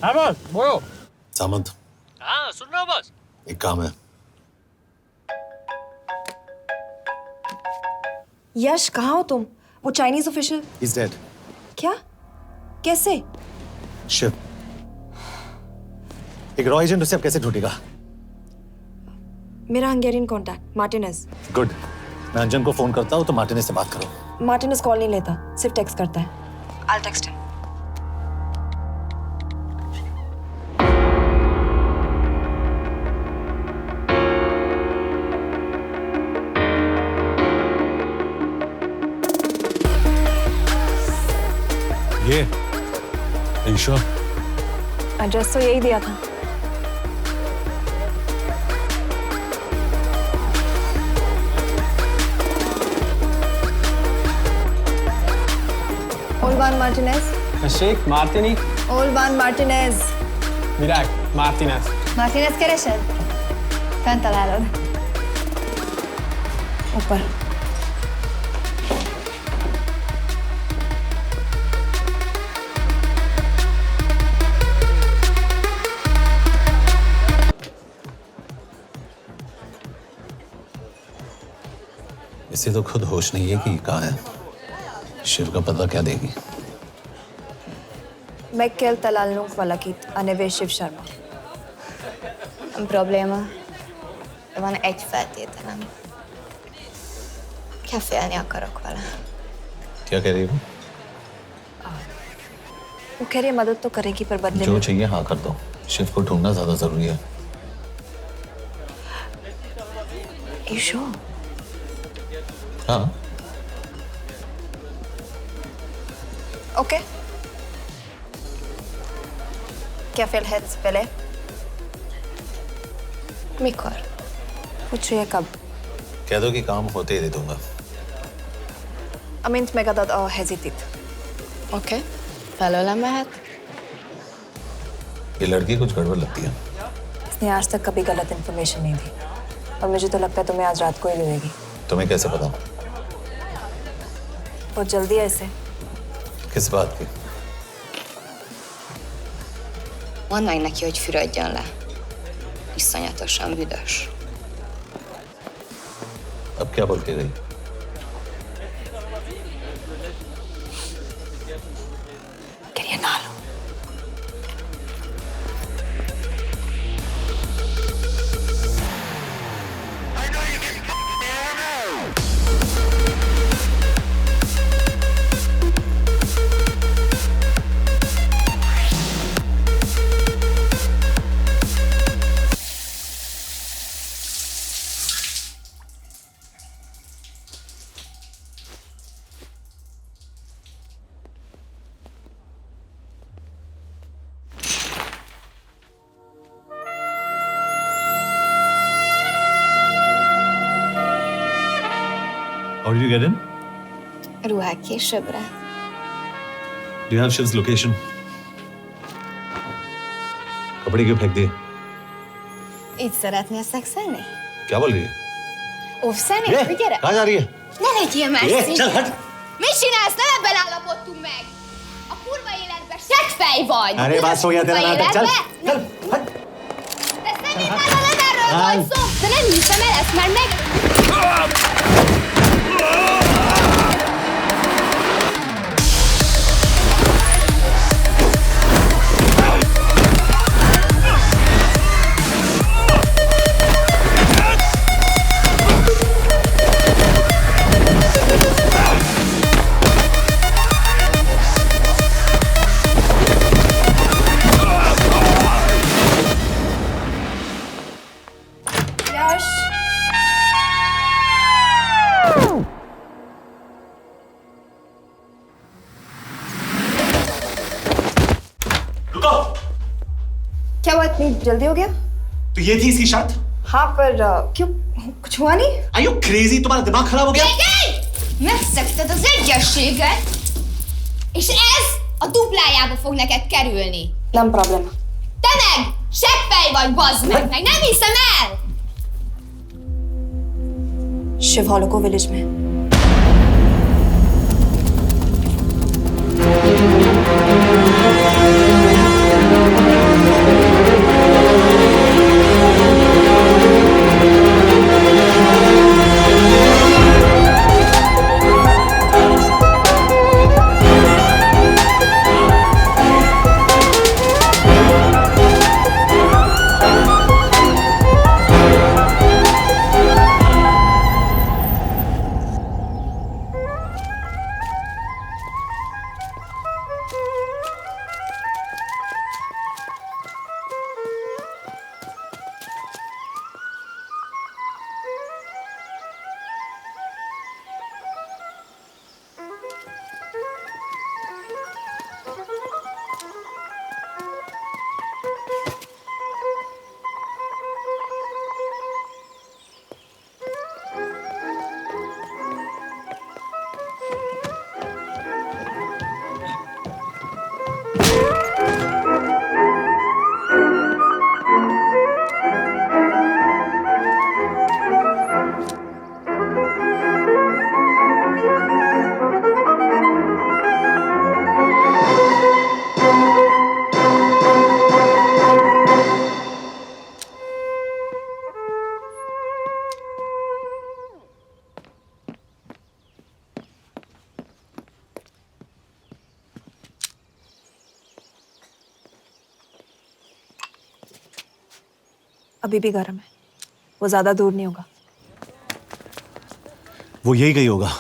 हाँ बॉस बोलो। सामंत, हाँ सुन रहा हूँ बॉस। एक काम है। यश कहाँ हो तुम? वो चाइनीज ऑफिशियल He's dead. क्या? कैसे? शिव, एक रॉ एजेंट उसे अब कैसे ढूंढेगा? मेरा हंगेरियन कॉन्टैक्ट मार्टिनेज। गुड, मैं अंजन को फोन करता हूँ तो मार्टिनेज से बात करो। मार्टिनेज कॉल नहीं लेता, सिर्फ टेक्स्ट करता है। I'll text him. ये Are you sure? एड्रेस तो यही दिया था। Olvan Martinez. Sheikh Martini. Olvan Martinez. Virág Martinez. Martinez keresed? Fent találod. ऊपर। इसे तो खुद होश नहीं है कि कहाँ है। शिव का पता क्या देगी? Mekkel találnunk valakit, a neve Shiv Sharma. Nem probléma. De van egy feltételem. Kefélni akarok vele. क्या कह रही हो? वो कह रही है मदद तो करेगी पर बदले जो में। चाहिए हाँ कर दो। शिव को ढूंढना ज्यादा जरूरी है। You sure? हाँ। Okay. क्या félhetsz vele? Mikor? पूछ रही है कब? कह दो कि काम होते ही दे दूंगा। Amint megadod a hezitit. Oké. Felőlem mehet? ये लड़की कुछ गड़बड़ लगती है। इसने आज तक कभी गलत इन्फॉर्मेशन नहीं दी और मुझे तो लगता है तुम्हें आज रात को ही मिलेगी। तुम्हें कैसे पता? बहुत जल्दी है इसे। किस बात की? Mondd meg neki, hogy fürödjön le. Iszonyatosan büdös. अब क्या बोल के गई? करिए ना लो। How did you get in? Ruhák későbbre. Do you have Shiv's location? कपड़े क्यों फेंक दिए? Így szeretnél szexelni? क्या बोल रही है? Óvszeni? ये, Gyere! कहाँ जा रही है? Ne legyél már ये, szín! चल हट! Mit csinálsz? Nem ebben állapodtunk meg! A kurva életben seggfej vagy! अरे बात हो गया तेरा नाटक, चल! चल, हट! De szerintem nem erről volt szó! De nem hiszem el ezt már meg... यश! रुको! क्या हुआ इतनी जल्दी हो गया? तो ये थी इसकी शर्त? हाँ पर क्यों कुछ हुआ नहीं? Are you crazy? तुम्हारा दिमाग खराब हो गया? Megszegted az egyességet, és ez a duplájába fog neked kerülni. Nem problema. Te meg seggfej vagy, bazd meg nem hiszem el! शिव हॉलोको विलेज में। अभी भी गर्म है, वो ज्यादा दूर नहीं होगा। वो यही गई होगा।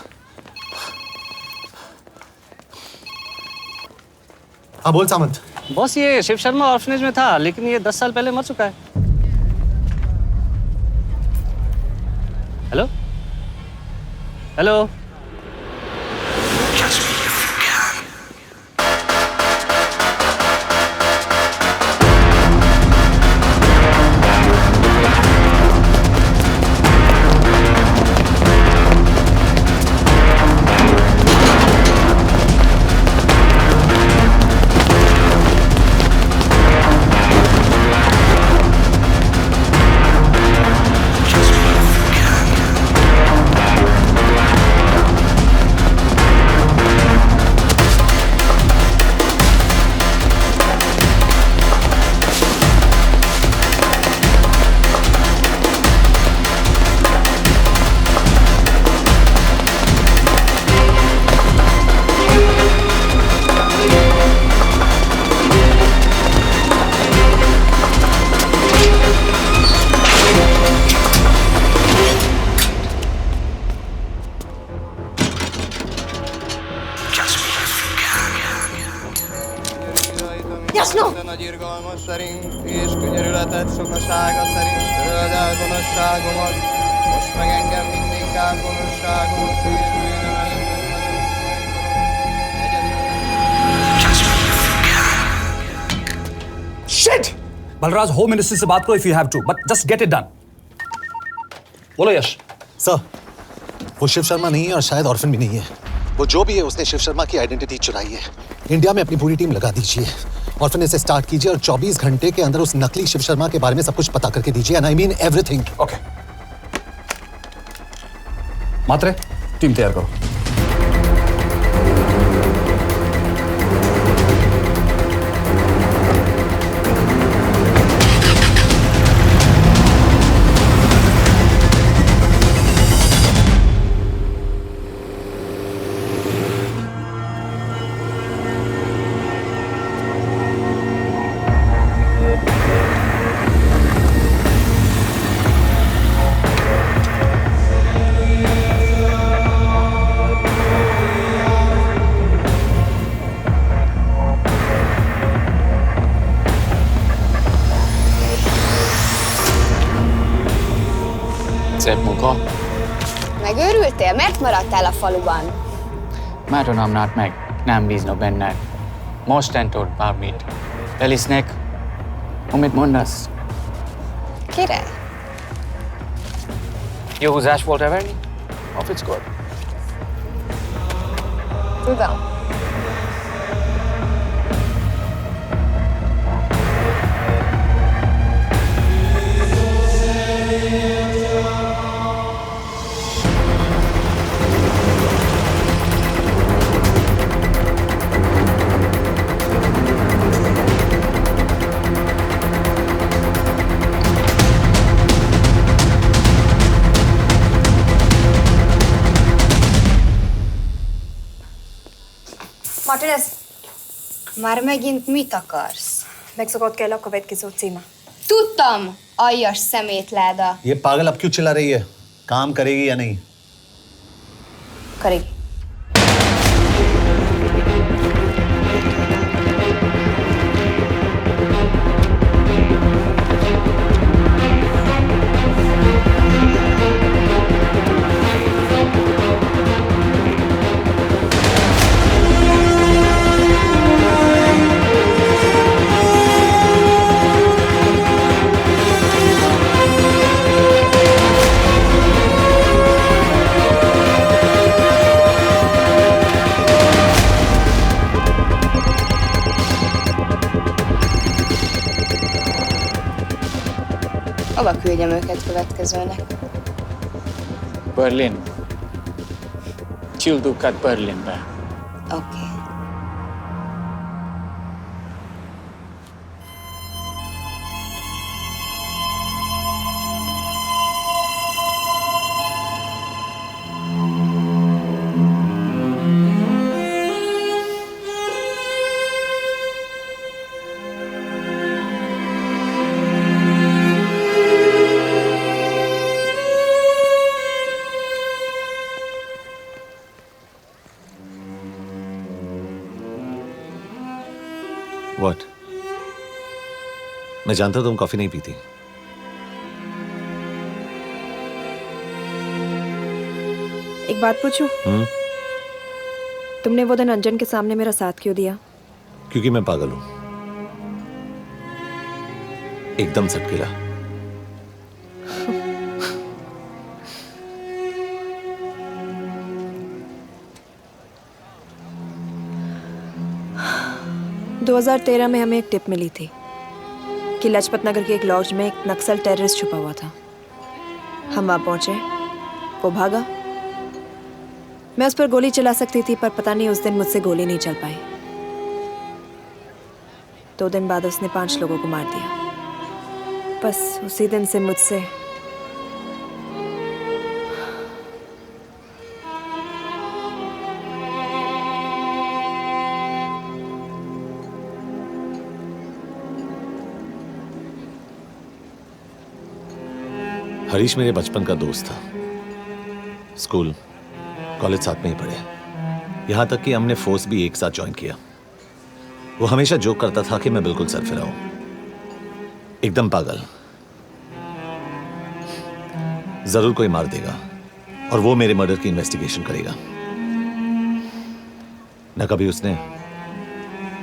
हाँ बोल सामंत। बॉस ये शिव शर्मा ऑर्फनेज में था, लेकिन ये 10 साल पहले मर चुका है। Hello hello. Nagy irgalmas szerint és könyörületet sokasága szerint töröld el gonoszságomat, most meg engem mindinkább gonoszságom félbűnöm Shit! Balraj, home minister से बात करो if you have to, but just get it done. बोलो यश। सर, वो शिव शर्मा नहीं है और शायद orphan भी नहीं है। वो जो भी है उसने शिव शर्मा की आइडेंटिटी चुराई है। इंडिया में अपनी पूरी टीम लगा दीजिए, ऑर्फन से स्टार्ट कीजिए और 24 घंटे के अंदर उस नकली शिव शर्मा के बारे में सब कुछ पता करके दीजिए। And I mean everything. Okay. Matre, team तैयार करो। Szép munka. Megőrültél? Miért maradtál a faluban? Mert nem meg, nem bíznak benned. Mostantól bármit. Elisznek, amit mondasz. Király. Jó húzás volt everni? Hope it's good. Tudom. Martinez, Már megint mit akarsz? megszokott kell a következő címe. Tudtam, aljas szemétláda. ये पागल अब क्यों चिल्ला रही है? काम करेगी या नहीं? करेगी। Hova küldjem őket következőnek? Berlin. Küldőket Berlinbe. Oké. मैं जानता हूं तुम कॉफी नहीं पीती। एक बात पूछूं? तुमने वो दिन अंजन के सामने मेरा साथ क्यों दिया? क्योंकि मैं पागल हूं, एकदम सटकेला। – 2013 में हमें एक टिप मिली थी कि लाजपत नगर के एक लॉज में एक नक्सल टेररिस्ट छुपा हुआ था। हम वहां पहुंचे, वो भागा। मैं उस पर गोली चला सकती थी, पर पता नहीं उस दिन मुझसे गोली नहीं चल पाई। 2 दिन बाद उसने 5 लोगों को मार दिया। बस उसी दिन से मुझसे हरीश मेरे बचपन का दोस्त था। स्कूल कॉलेज साथ में ही पढ़े, यहां तक कि हमने फोर्स भी एक साथ ज्वाइन किया। वो हमेशा जोक करता था कि मैं बिल्कुल सरफिरा हूं, एकदम पागल। जरूर कोई मार देगा और वो मेरे मर्डर की इन्वेस्टिगेशन करेगा। न कभी उसने,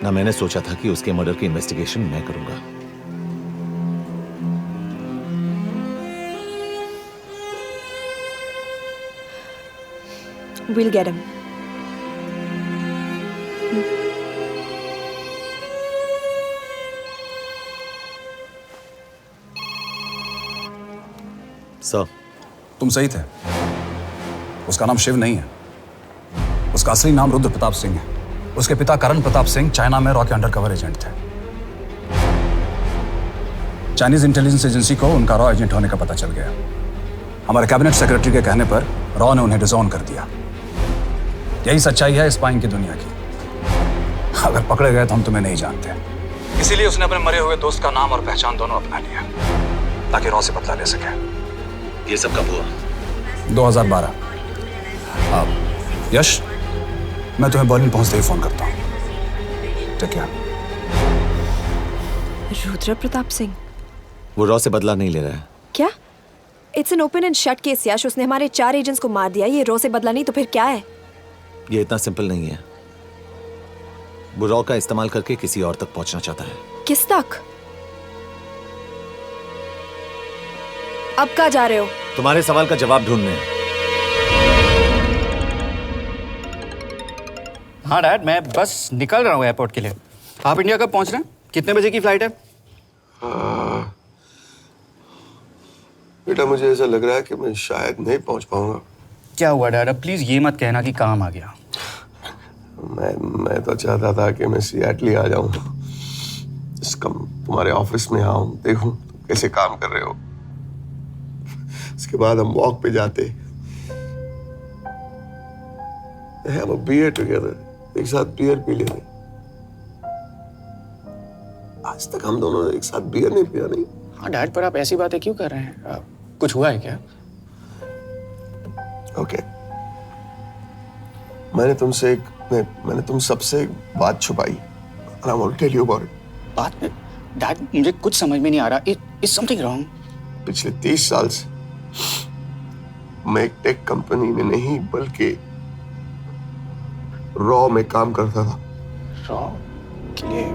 न मैंने सोचा था कि उसके मर्डर की इन्वेस्टिगेशन मैं करूंगा। We'll get him. सर, तुम सही थे। उसका नाम शिव नहीं है, उसका असली नाम रुद्र प्रताप सिंह है। उसके पिता करण प्रताप सिंह चाइना में रॉ के अंडरकवर एजेंट थे। चाइनीज इंटेलिजेंस एजेंसी को उनका रॉ एजेंट होने का पता चल गया। हमारे कैबिनेट सेक्रेटरी के कहने पर रॉ ने उन्हें डिसऑन कर दिया। यही सच्चाई है स्पाइंग की दुनिया की। अगर पकड़े गए तो हम तुम्हें नहीं जानते, इसीलिए उसने अपने मरे हुए दोस्त का नाम और पहचान दोनों अपना लिया ताकि रॉ से बदला ले सके। ये सब कब हुआ? 2012। अब यश, मैं तुम्हें बर्लिन पहुंचते ही फोन करता हूँ। ठीक है? रुद्र प्रताप सिंह वो रॉ से बदला नहीं ले रहा है। क्या? It's an open and shut case Yash. उसने हमारे 4 एजेंट्स को मार दिया। ये रॉ से बदला नहीं तो फिर क्या है? ये इतना सिंपल नहीं है। वो रॉ का इस्तेमाल करके किसी और तक पहुंचना चाहता है। किस तक? अब कहाँ जा रहे हो? तुम्हारे सवाल का जवाब ढूंढने। हाँ डैड, मैं बस निकल रहा हूँ एयरपोर्ट के लिए। आप इंडिया कब पहुंच रहे हैं? कितने बजे की फ्लाइट है? बेटा, मुझे ऐसा लग रहा है कि मैं शायद नहीं पहुंच पाऊंगा। क्या हुआ डैड? अब प्लीज ये मत कहना कि काम आ गया। मैं तो चाहता था कि मैं सियाटली आ जाऊं, तुम्हारे ऑफिस में आऊं, देखूं तुम कैसे काम कर रहे हो। उसके बाद हम वॉक पे जाते, have a beer together, एक साथ बियर पी लेते। आज तक हम दोनों एक साथ बियर नहीं पिया। नहीं? हाँ डैड, पर आप ऐसी बातें क्यों कर रहे हैं? कुछ हुआ है क्या? ओके, मैंने तुम सबसे एक बात छुपाई। And I want to tell you about it. बात में डैड, मुझे कुछ समझ में नहीं आ रहा। Is something wrong? पिछले 30 साल से मैं एक टेक कंपनी में नहीं बल्कि रॉ में काम करता था। रॉ के लिए?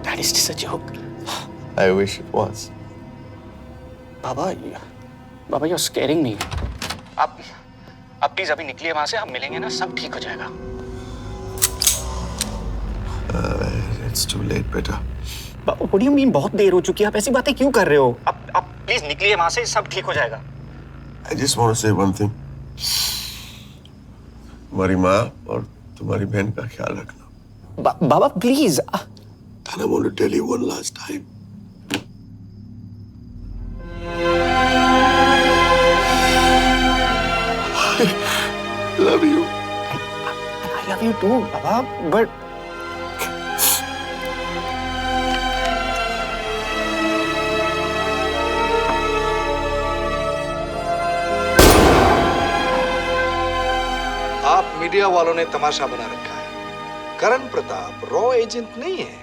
That is just a joke. I wish it was. Baba, you're scaring me. आप प्लीज अभी निकलिए वहां से, आप मिलेंगे ना, सब ठीक हो जाएगा। It's too late, बेटा। What do you mean बहुत देर हो चुकी है? आप ऐसी बातें क्यों कर रहे हो? आप प्लीज निकलिए वहां से, सब ठीक हो जाएगा। I just want to say one thing. तुम्हारी माँ और तुम्हारी बहन का ख्याल रखना। बाबा please. And I want to tell you one last time. I love you. I love you too, Baba, but आप मीडिया वालों ने तमाशा बना रखा है। करण प्रताप रॉ एजेंट नहीं है।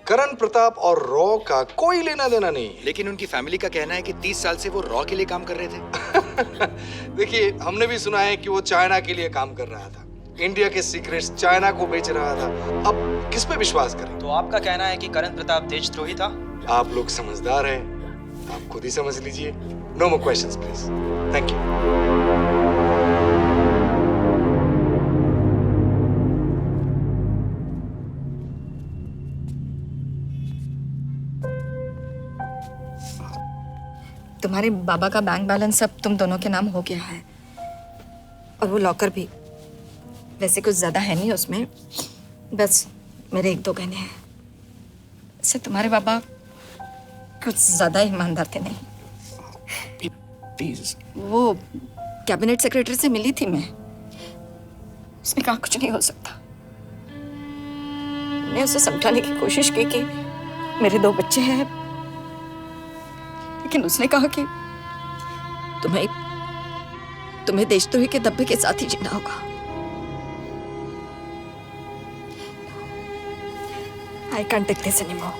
करण प्रताप और रॉ का कोई लेना देना नहीं है। लेकिन उनकी फैमिली का कहना है कि 30 साल से वो रॉ के लिए काम कर रहे थे। देखिए, हमने भी सुना है कि वो चाइना के लिए काम कर रहा था, इंडिया के सीक्रेट्स चाइना को बेच रहा था। अब किस पे विश्वास करें? तो आपका कहना है कि करण प्रताप देशद्रोही था? आप लोग समझदार हैं, आप खुद ही समझ लीजिए। No more questions please. Thank you. तुम्हारे बाबा का बैंक बैलेंस अब तुम दोनों के नाम हो गया है, और वो लॉकर भी। वैसे कुछ ज्यादा है नहीं उसमें, बस मेरे 1-2 गहने हैं। इससे तुम्हारे बाबा कुछ ज्यादा ईमानदार थे नहीं। प्लीज। वो कैबिनेट सेक्रेटरी से मिली थी मैं, उसने कहा कुछ नहीं हो सकता। मैंने उसे समझाने की कोशिश की कि मेरे 2 बच्चे हैं, लेकिन उसने कहा कि तुम्हें देशद्रोही के धब्बे के साथ ही जीना होगा। I can't take this anymore.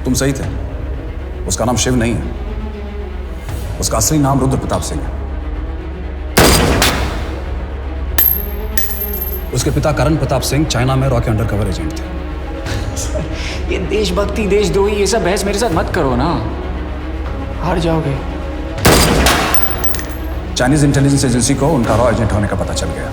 तुम सही थे, उसका नाम शिव नहीं है, उसका असली नाम रुद्र प्रताप सिंह है। उसके पिता करण प्रताप सिंह चाइना में रॉ के अंडरकवर एजेंट थे। ये देशभक्ति देशद्रोही ये सब बहस मेरे साथ मत करो ना, हार जाओगे। चाइनीज इंटेलिजेंस एजेंसी को उनका रॉ एजेंट होने का पता चल गया।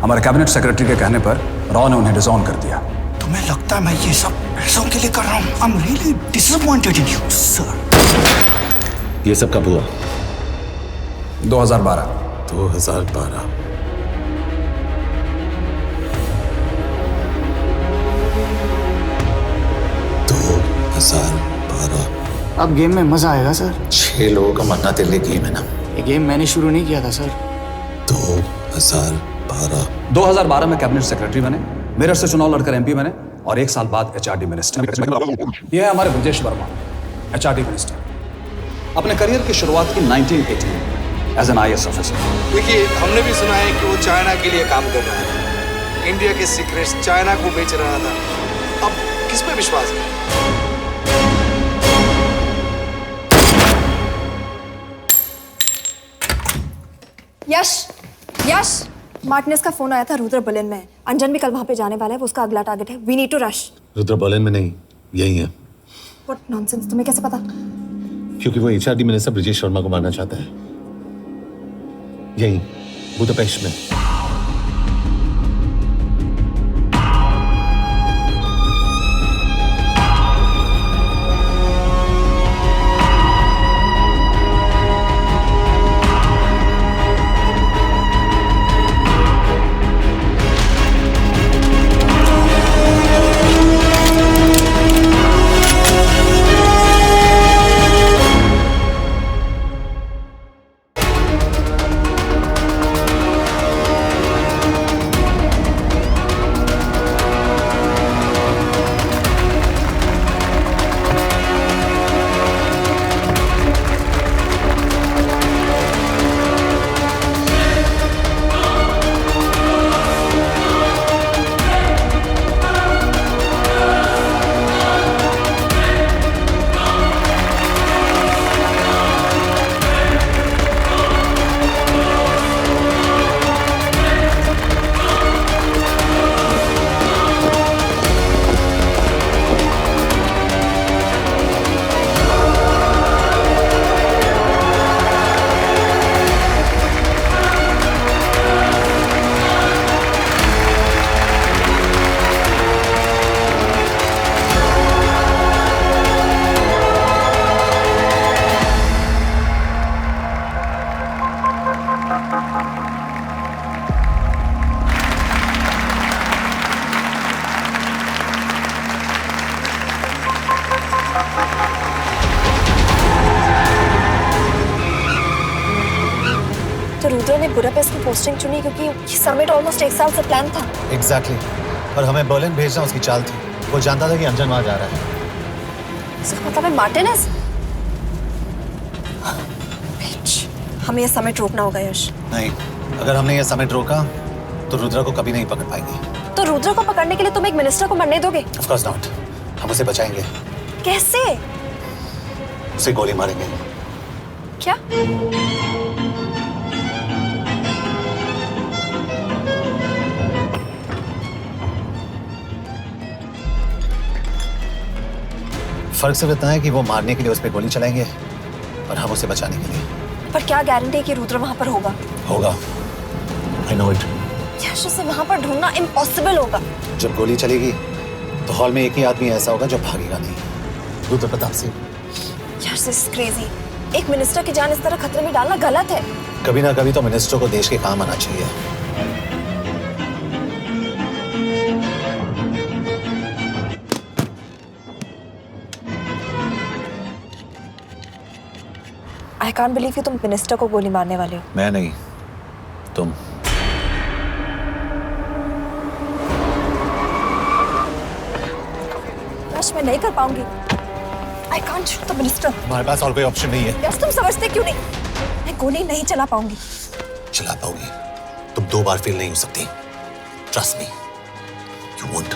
हमारे कैबिनेट सेक्रेटरी के कहने पर रॉ ने उन्हें डिसऑन कर दिया। तुम्हें लगता है मैं ये सब पैसों के लिए कर रहा हूँ? I'm really disappointed in you, sir. ये सब कब हुआ? 2012। 2012। अब गेम में मजा आएगा सर। 6 लोगों का मरना तेरे लिए गेम है ना? ये गेम मैंने शुरू नहीं किया था सर। 2012 में कैबिनेट सेक्रेटरी बने, मेरठ से चुनाव लड़कर एमपी बने और 1 साल बाद एचआरडी मिनिस्टर। यह है हमारे ब्रजेश वर्मा, एचआरडी मिनिस्टर। अपने करियर की शुरुआत की 1980 में एज एन IAS ऑफिसर। देखिए, हमने भी सुना है कि वो चाइना के लिए काम कर रहा था, इंडिया के सीक्रेट्स चाइना को बेच रहा था। अब किस पे विश्वास करें? यश, मार्टिनेज का फोन आया था, रुद्र बर्लिन में। अंजन भी कल वहां पे जाने वाला है, वो उसका अगला टारगेट है। We need to rush. Rudra Berlin में नहीं, यही है। व्हाट नॉनसेंस, तुम्हें कैसे पता? क्योंकि वो एचआरडी मिनिस्टर ब्रजेश शर्मा को मारना चाहता है, यही बुदापेस्ट में। तो रुद्र ने बुडापेस्ट की पोस्टिंग चुनी क्योंकि ये समिट ऑलमोस्ट 1 साल से प्लान था। एग्जैक्टली और हमें बर्लिन भेजना उसकी चाल थी। वो जानता था कि अंजन वहां जा रहा है। इसका मतलब है मार्टिनेज। हमें ये समिट रोकना होगा यश। नहीं, अगर हमने ये समिट रोका तो रुद्रा को कभी नहीं पकड़ पाएंगे। तो रुद्र को पकड़ने के लिए तुम एक मिनिस्टर को मरने दोगे? Of course not. हम उसे बचाएंगे। कैसे? उसे गोली मारेंगे। क्या? फर्क सिर्फ इतना है कि वो मारने के लिए उस पर गोली चलाएंगे और हम उसे बचाने के लिए। पर क्या गारंटी है कि रुद्र वहां पर होगा? होगा। I know it. यश, उसे वहां पर ढूंढना इम्पॉसिबल होगा। जब गोली चलेगी तो हॉल में एक ही आदमी ऐसा होगा जो भागेगा नहीं। रुद्र प्रताप सिंह। यश, दिस इज क्रेजी। एक मिनिस्टर की जान इस तरह खतरे में डालना गलत है। कभी ना कभी तो मिनिस्टर को देश के काम आना चाहिए। I can't believe कि तुम मिनिस्टर को गोली मारने वाले हो। मैं नहीं, तुम। यश, मैं नहीं कर पाऊंगी। I can't shoot the minister। हमारे पास और कोई ऑप्शन नहीं है। यश, तुम समझते क्यों नहीं? मैं गोली नहीं चला पाऊंगी। चला पाओगी। तुम 2 बार फेल नहीं हो सकती। Trust me, you won't।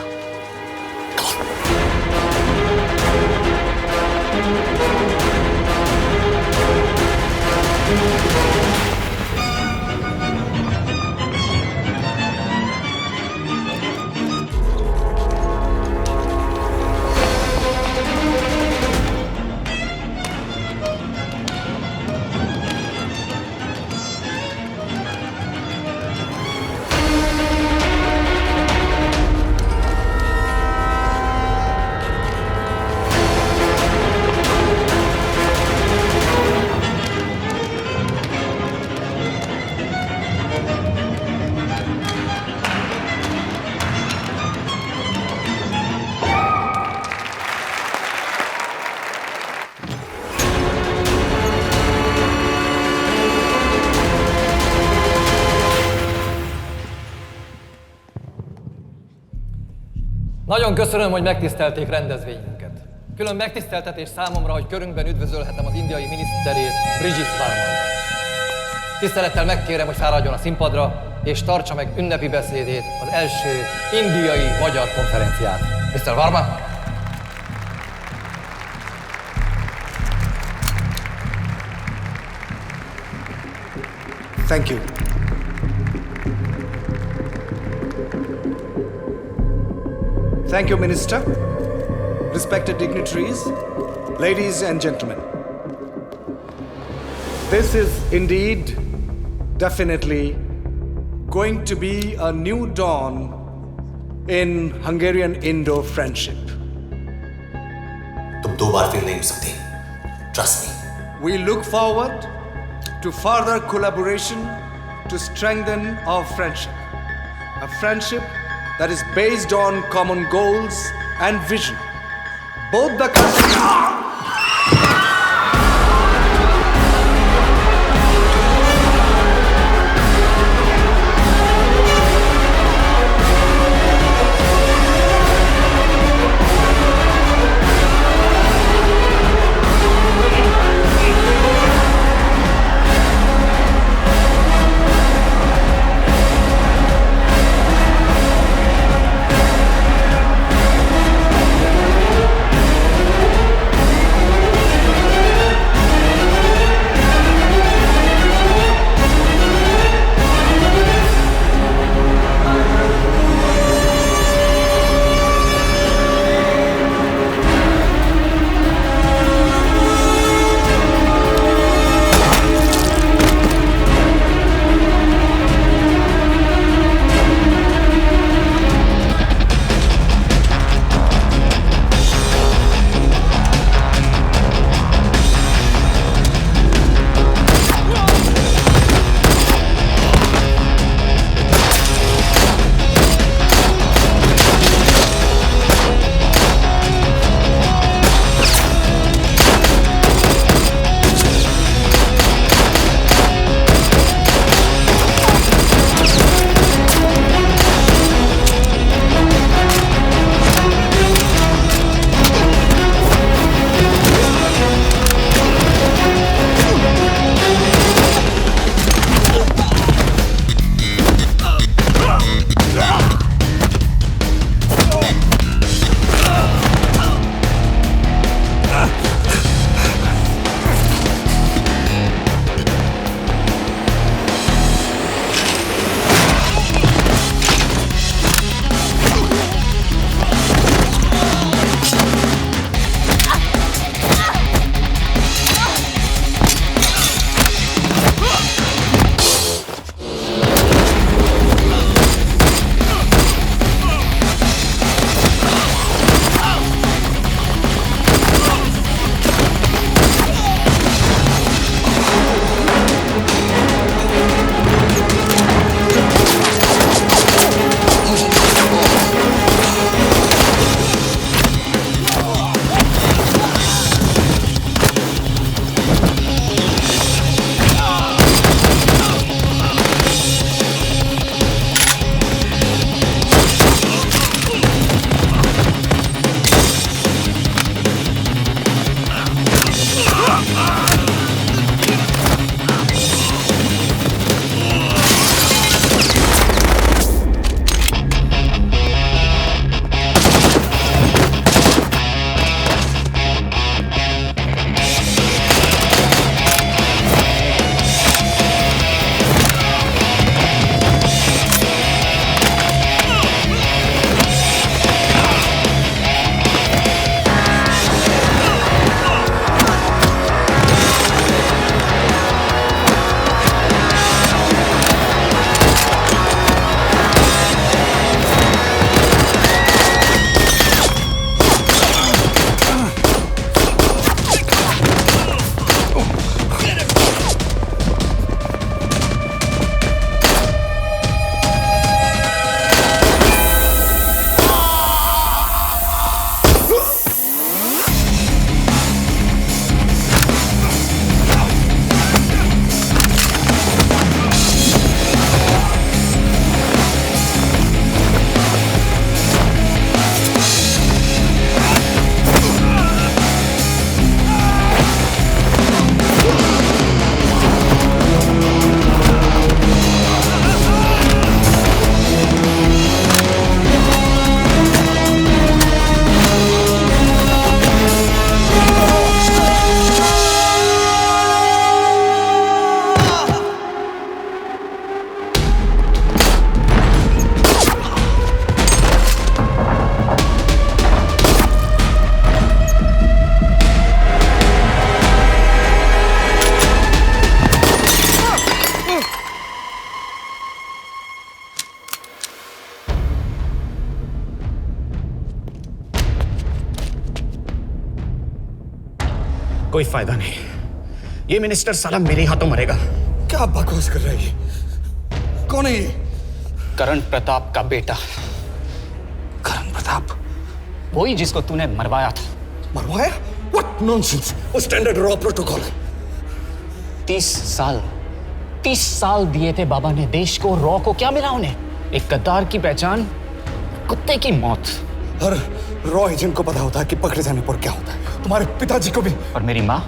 Nagyon köszönöm, hogy megtisztelték rendezvényünket. Külön megtiszteltetés számomra, hogy körünkben üdvözölhetem az indiai miniszterét, Bridget Varma. Tisztelettel megkérem, hogy fáradjon a színpadra, és tartsa meg ünnepi beszédét az első indiai-magyar konferenciát. Mr. Varma? Thank you. Thank you, Minister. Respected dignitaries, ladies and gentlemen. This is indeed, definitely, going to be a new dawn in Hungarian-Indo friendship. तुम 2 बार fail नहीं हो सकती। Trust me. We look forward to further collaboration to strengthen our friendship. A friendship that is based on common goals and vision. Both the countries... कोई फायदा नहीं, ये minister साला मेरे हाथों मरेगा। क्या बकवास कर रहा है ये? कौन है ये? करण प्रताप का बेटा। करण प्रताप? वही जिसको तूने मरवाया था। मरवाया? What nonsense! वो स्टैंडर्ड रॉ प्रोटोकॉल है। 30 साल दिए थे बाबा ने देश को, रॉ को क्या मिला उन्हें? एक गद्दार की पहचान, कुत्ते की मौत। हर रॉ एजेंट को पता होता है कि पकड़े जाने पर क्या होता है। तुम्हारे पिताजी को भी। और मेरी माँ?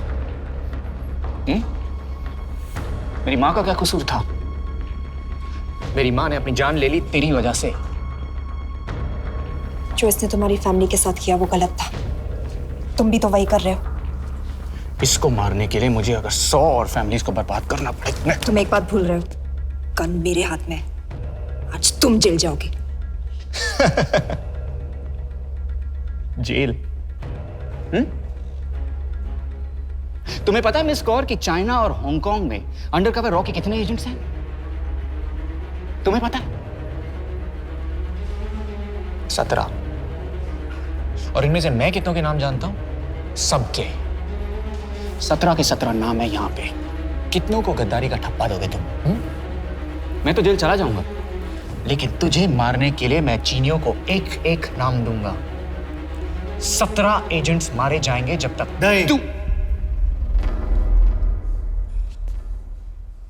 मेरी माँ का क्या कसूर था? मेरी माँ ने अपनी जान ले ली तेरी वजह से। जो इसने तुम्हारी फैमिली के साथ किया वो गलत था। तुम भी तो वही कर रहे हो। इसको मारने के लिए मुझे अगर 100 और फैमिलीज को बर्बाद करना पड़े। तुम एक बात भूल रहे हो, गन मेरे हाथ में। आज तुम जेल जाओगे। जेल? तुम्हें पता है मिस कौर कि चाइना और हांगकांग में अंडरकवर रॉ के कितने एजेंट्स हैं? तुम्हें पता है? 17। और इनमें से मैं कितनों के नाम जानता हूं? सबके। 17 के 17 नाम है यहां पे। कितनों को गद्दारी का ठप्पा दोगे तुम? मैं तो जेल चला जाऊंगा, लेकिन तुझे मारने के लिए मैं चीनियों को एक एक नाम दूंगा। 17 एजेंट्स मारे जाएंगे जब तक नहीं। तू।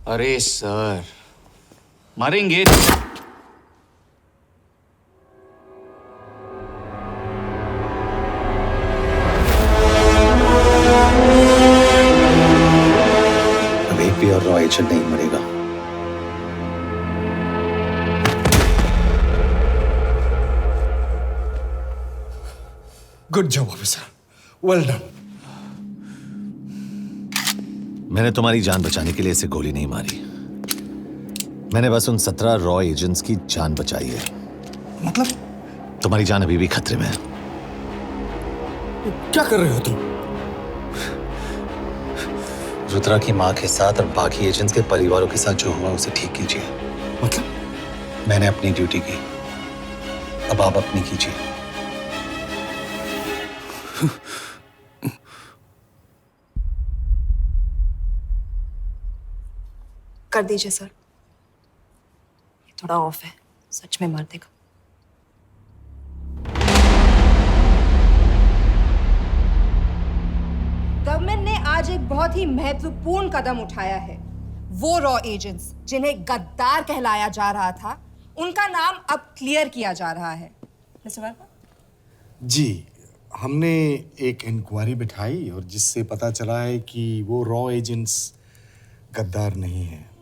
अरे सर, मारेंगे। अब एक भी और रॉ एजेंट नहीं मरेगा। Good job officer, well done. मैंने तुम्हारी जान बचाने के लिए इसे गोली नहीं मारी। मैंने बस उन 17 रॉ एजेंट्स की जान बचाई है। मतलब? तुम्हारी जान अभी भी खतरे में है। क्या कर रहे हो तुम? रुद्रा की मां के साथ और बाकी एजेंट्स के परिवारों के साथ जो हुआ उसे ठीक कीजिए। मतलब? मैंने अपनी ड्यूटी की, अब आप अपनी कीजिए। कर दीजिए सर, ये थोड़ा ऑफ है, सच में मार देगा। गवर्नमेंट ने आज एक बहुत ही महत्वपूर्ण कदम उठाया है। वो रॉ एजेंट्स जिन्हें गद्दार कहलाया जा रहा था, उनका नाम अब क्लियर किया जा रहा है। मिस्टर वर्मा? जी, हमने एक इंक्वायरी बिठाई और जिससे पता चला है कि वो रॉ एजेंट्स गद्दार नहीं हैं।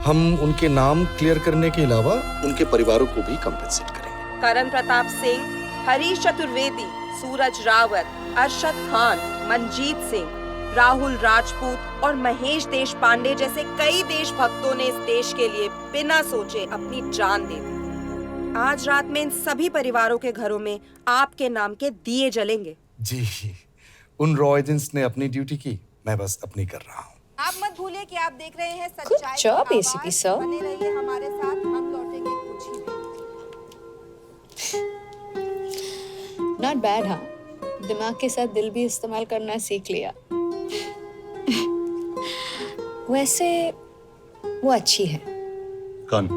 हम उनके नाम क्लियर करने के अलावा उनके परिवारों को भी कंपेंसेट करेंगे। करण प्रताप सिंह, हरीश चतुर्वेदी, सूरज रावत, अरशद खान, मनजीत सिंह, राहुल राजपूत और महेश देशपांडे जैसे कई देशभक्तों ने इस देश के लिए बिना सोचे अपनी जान दे दी। आज रात में इन सभी परिवारों के घरों में आपके नाम के दिए जलेंगे। जी, उन रॉ एजेंट्स ने अपनी ड्यूटी की, मैं बस अपनी कर रहा हूँ। आप मत भूलिए कि आप देख रहे हैं सच्चाई की job, आवाज। ACP sir. बने रहिए हमारे साथ, हम लौटेंगे कुछ ही देर। Not bad. हाँ, दिमाग के साथ दिल भी इस्तेमाल करना सीख लिया। वैसे वो अच्छी है। कौन?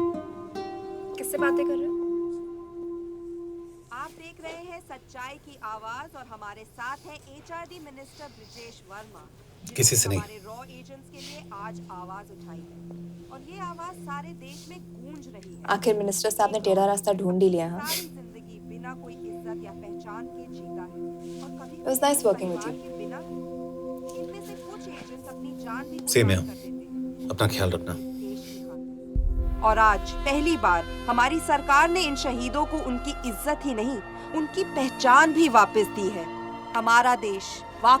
किससे बातें कर रहे हो? आप देख रहे हैं सच्चाई की आवाज और हमारे साथ है HRD मिनिस्टर ब्रिजेश वर्मा। किसी से नहीं। हमारे रॉ एजेंट्स के लिए आज आवाज उठाई है और ये आवाज सारे देश में गूंज रही है। आखिर मिनिस्टर साहब ने टेढ़ा रास्ता ढूंढ ही लिया। हाँ, सारी जिंदगी बिना कोई इज्जत या पहचान के जीता है और कभी It was nice working with you. बिना इनमें से कुछ एजेंट्स अपनी जान भी सेम है। कुर्बान कर देते हैं। अपना ख्याल रखना। और आज पहली बार हमारी सरकार ने इन शहीदों को उनकी इज्जत ही नहीं, उनकी पहचान भी वापस दी है। हमारा देश वाकई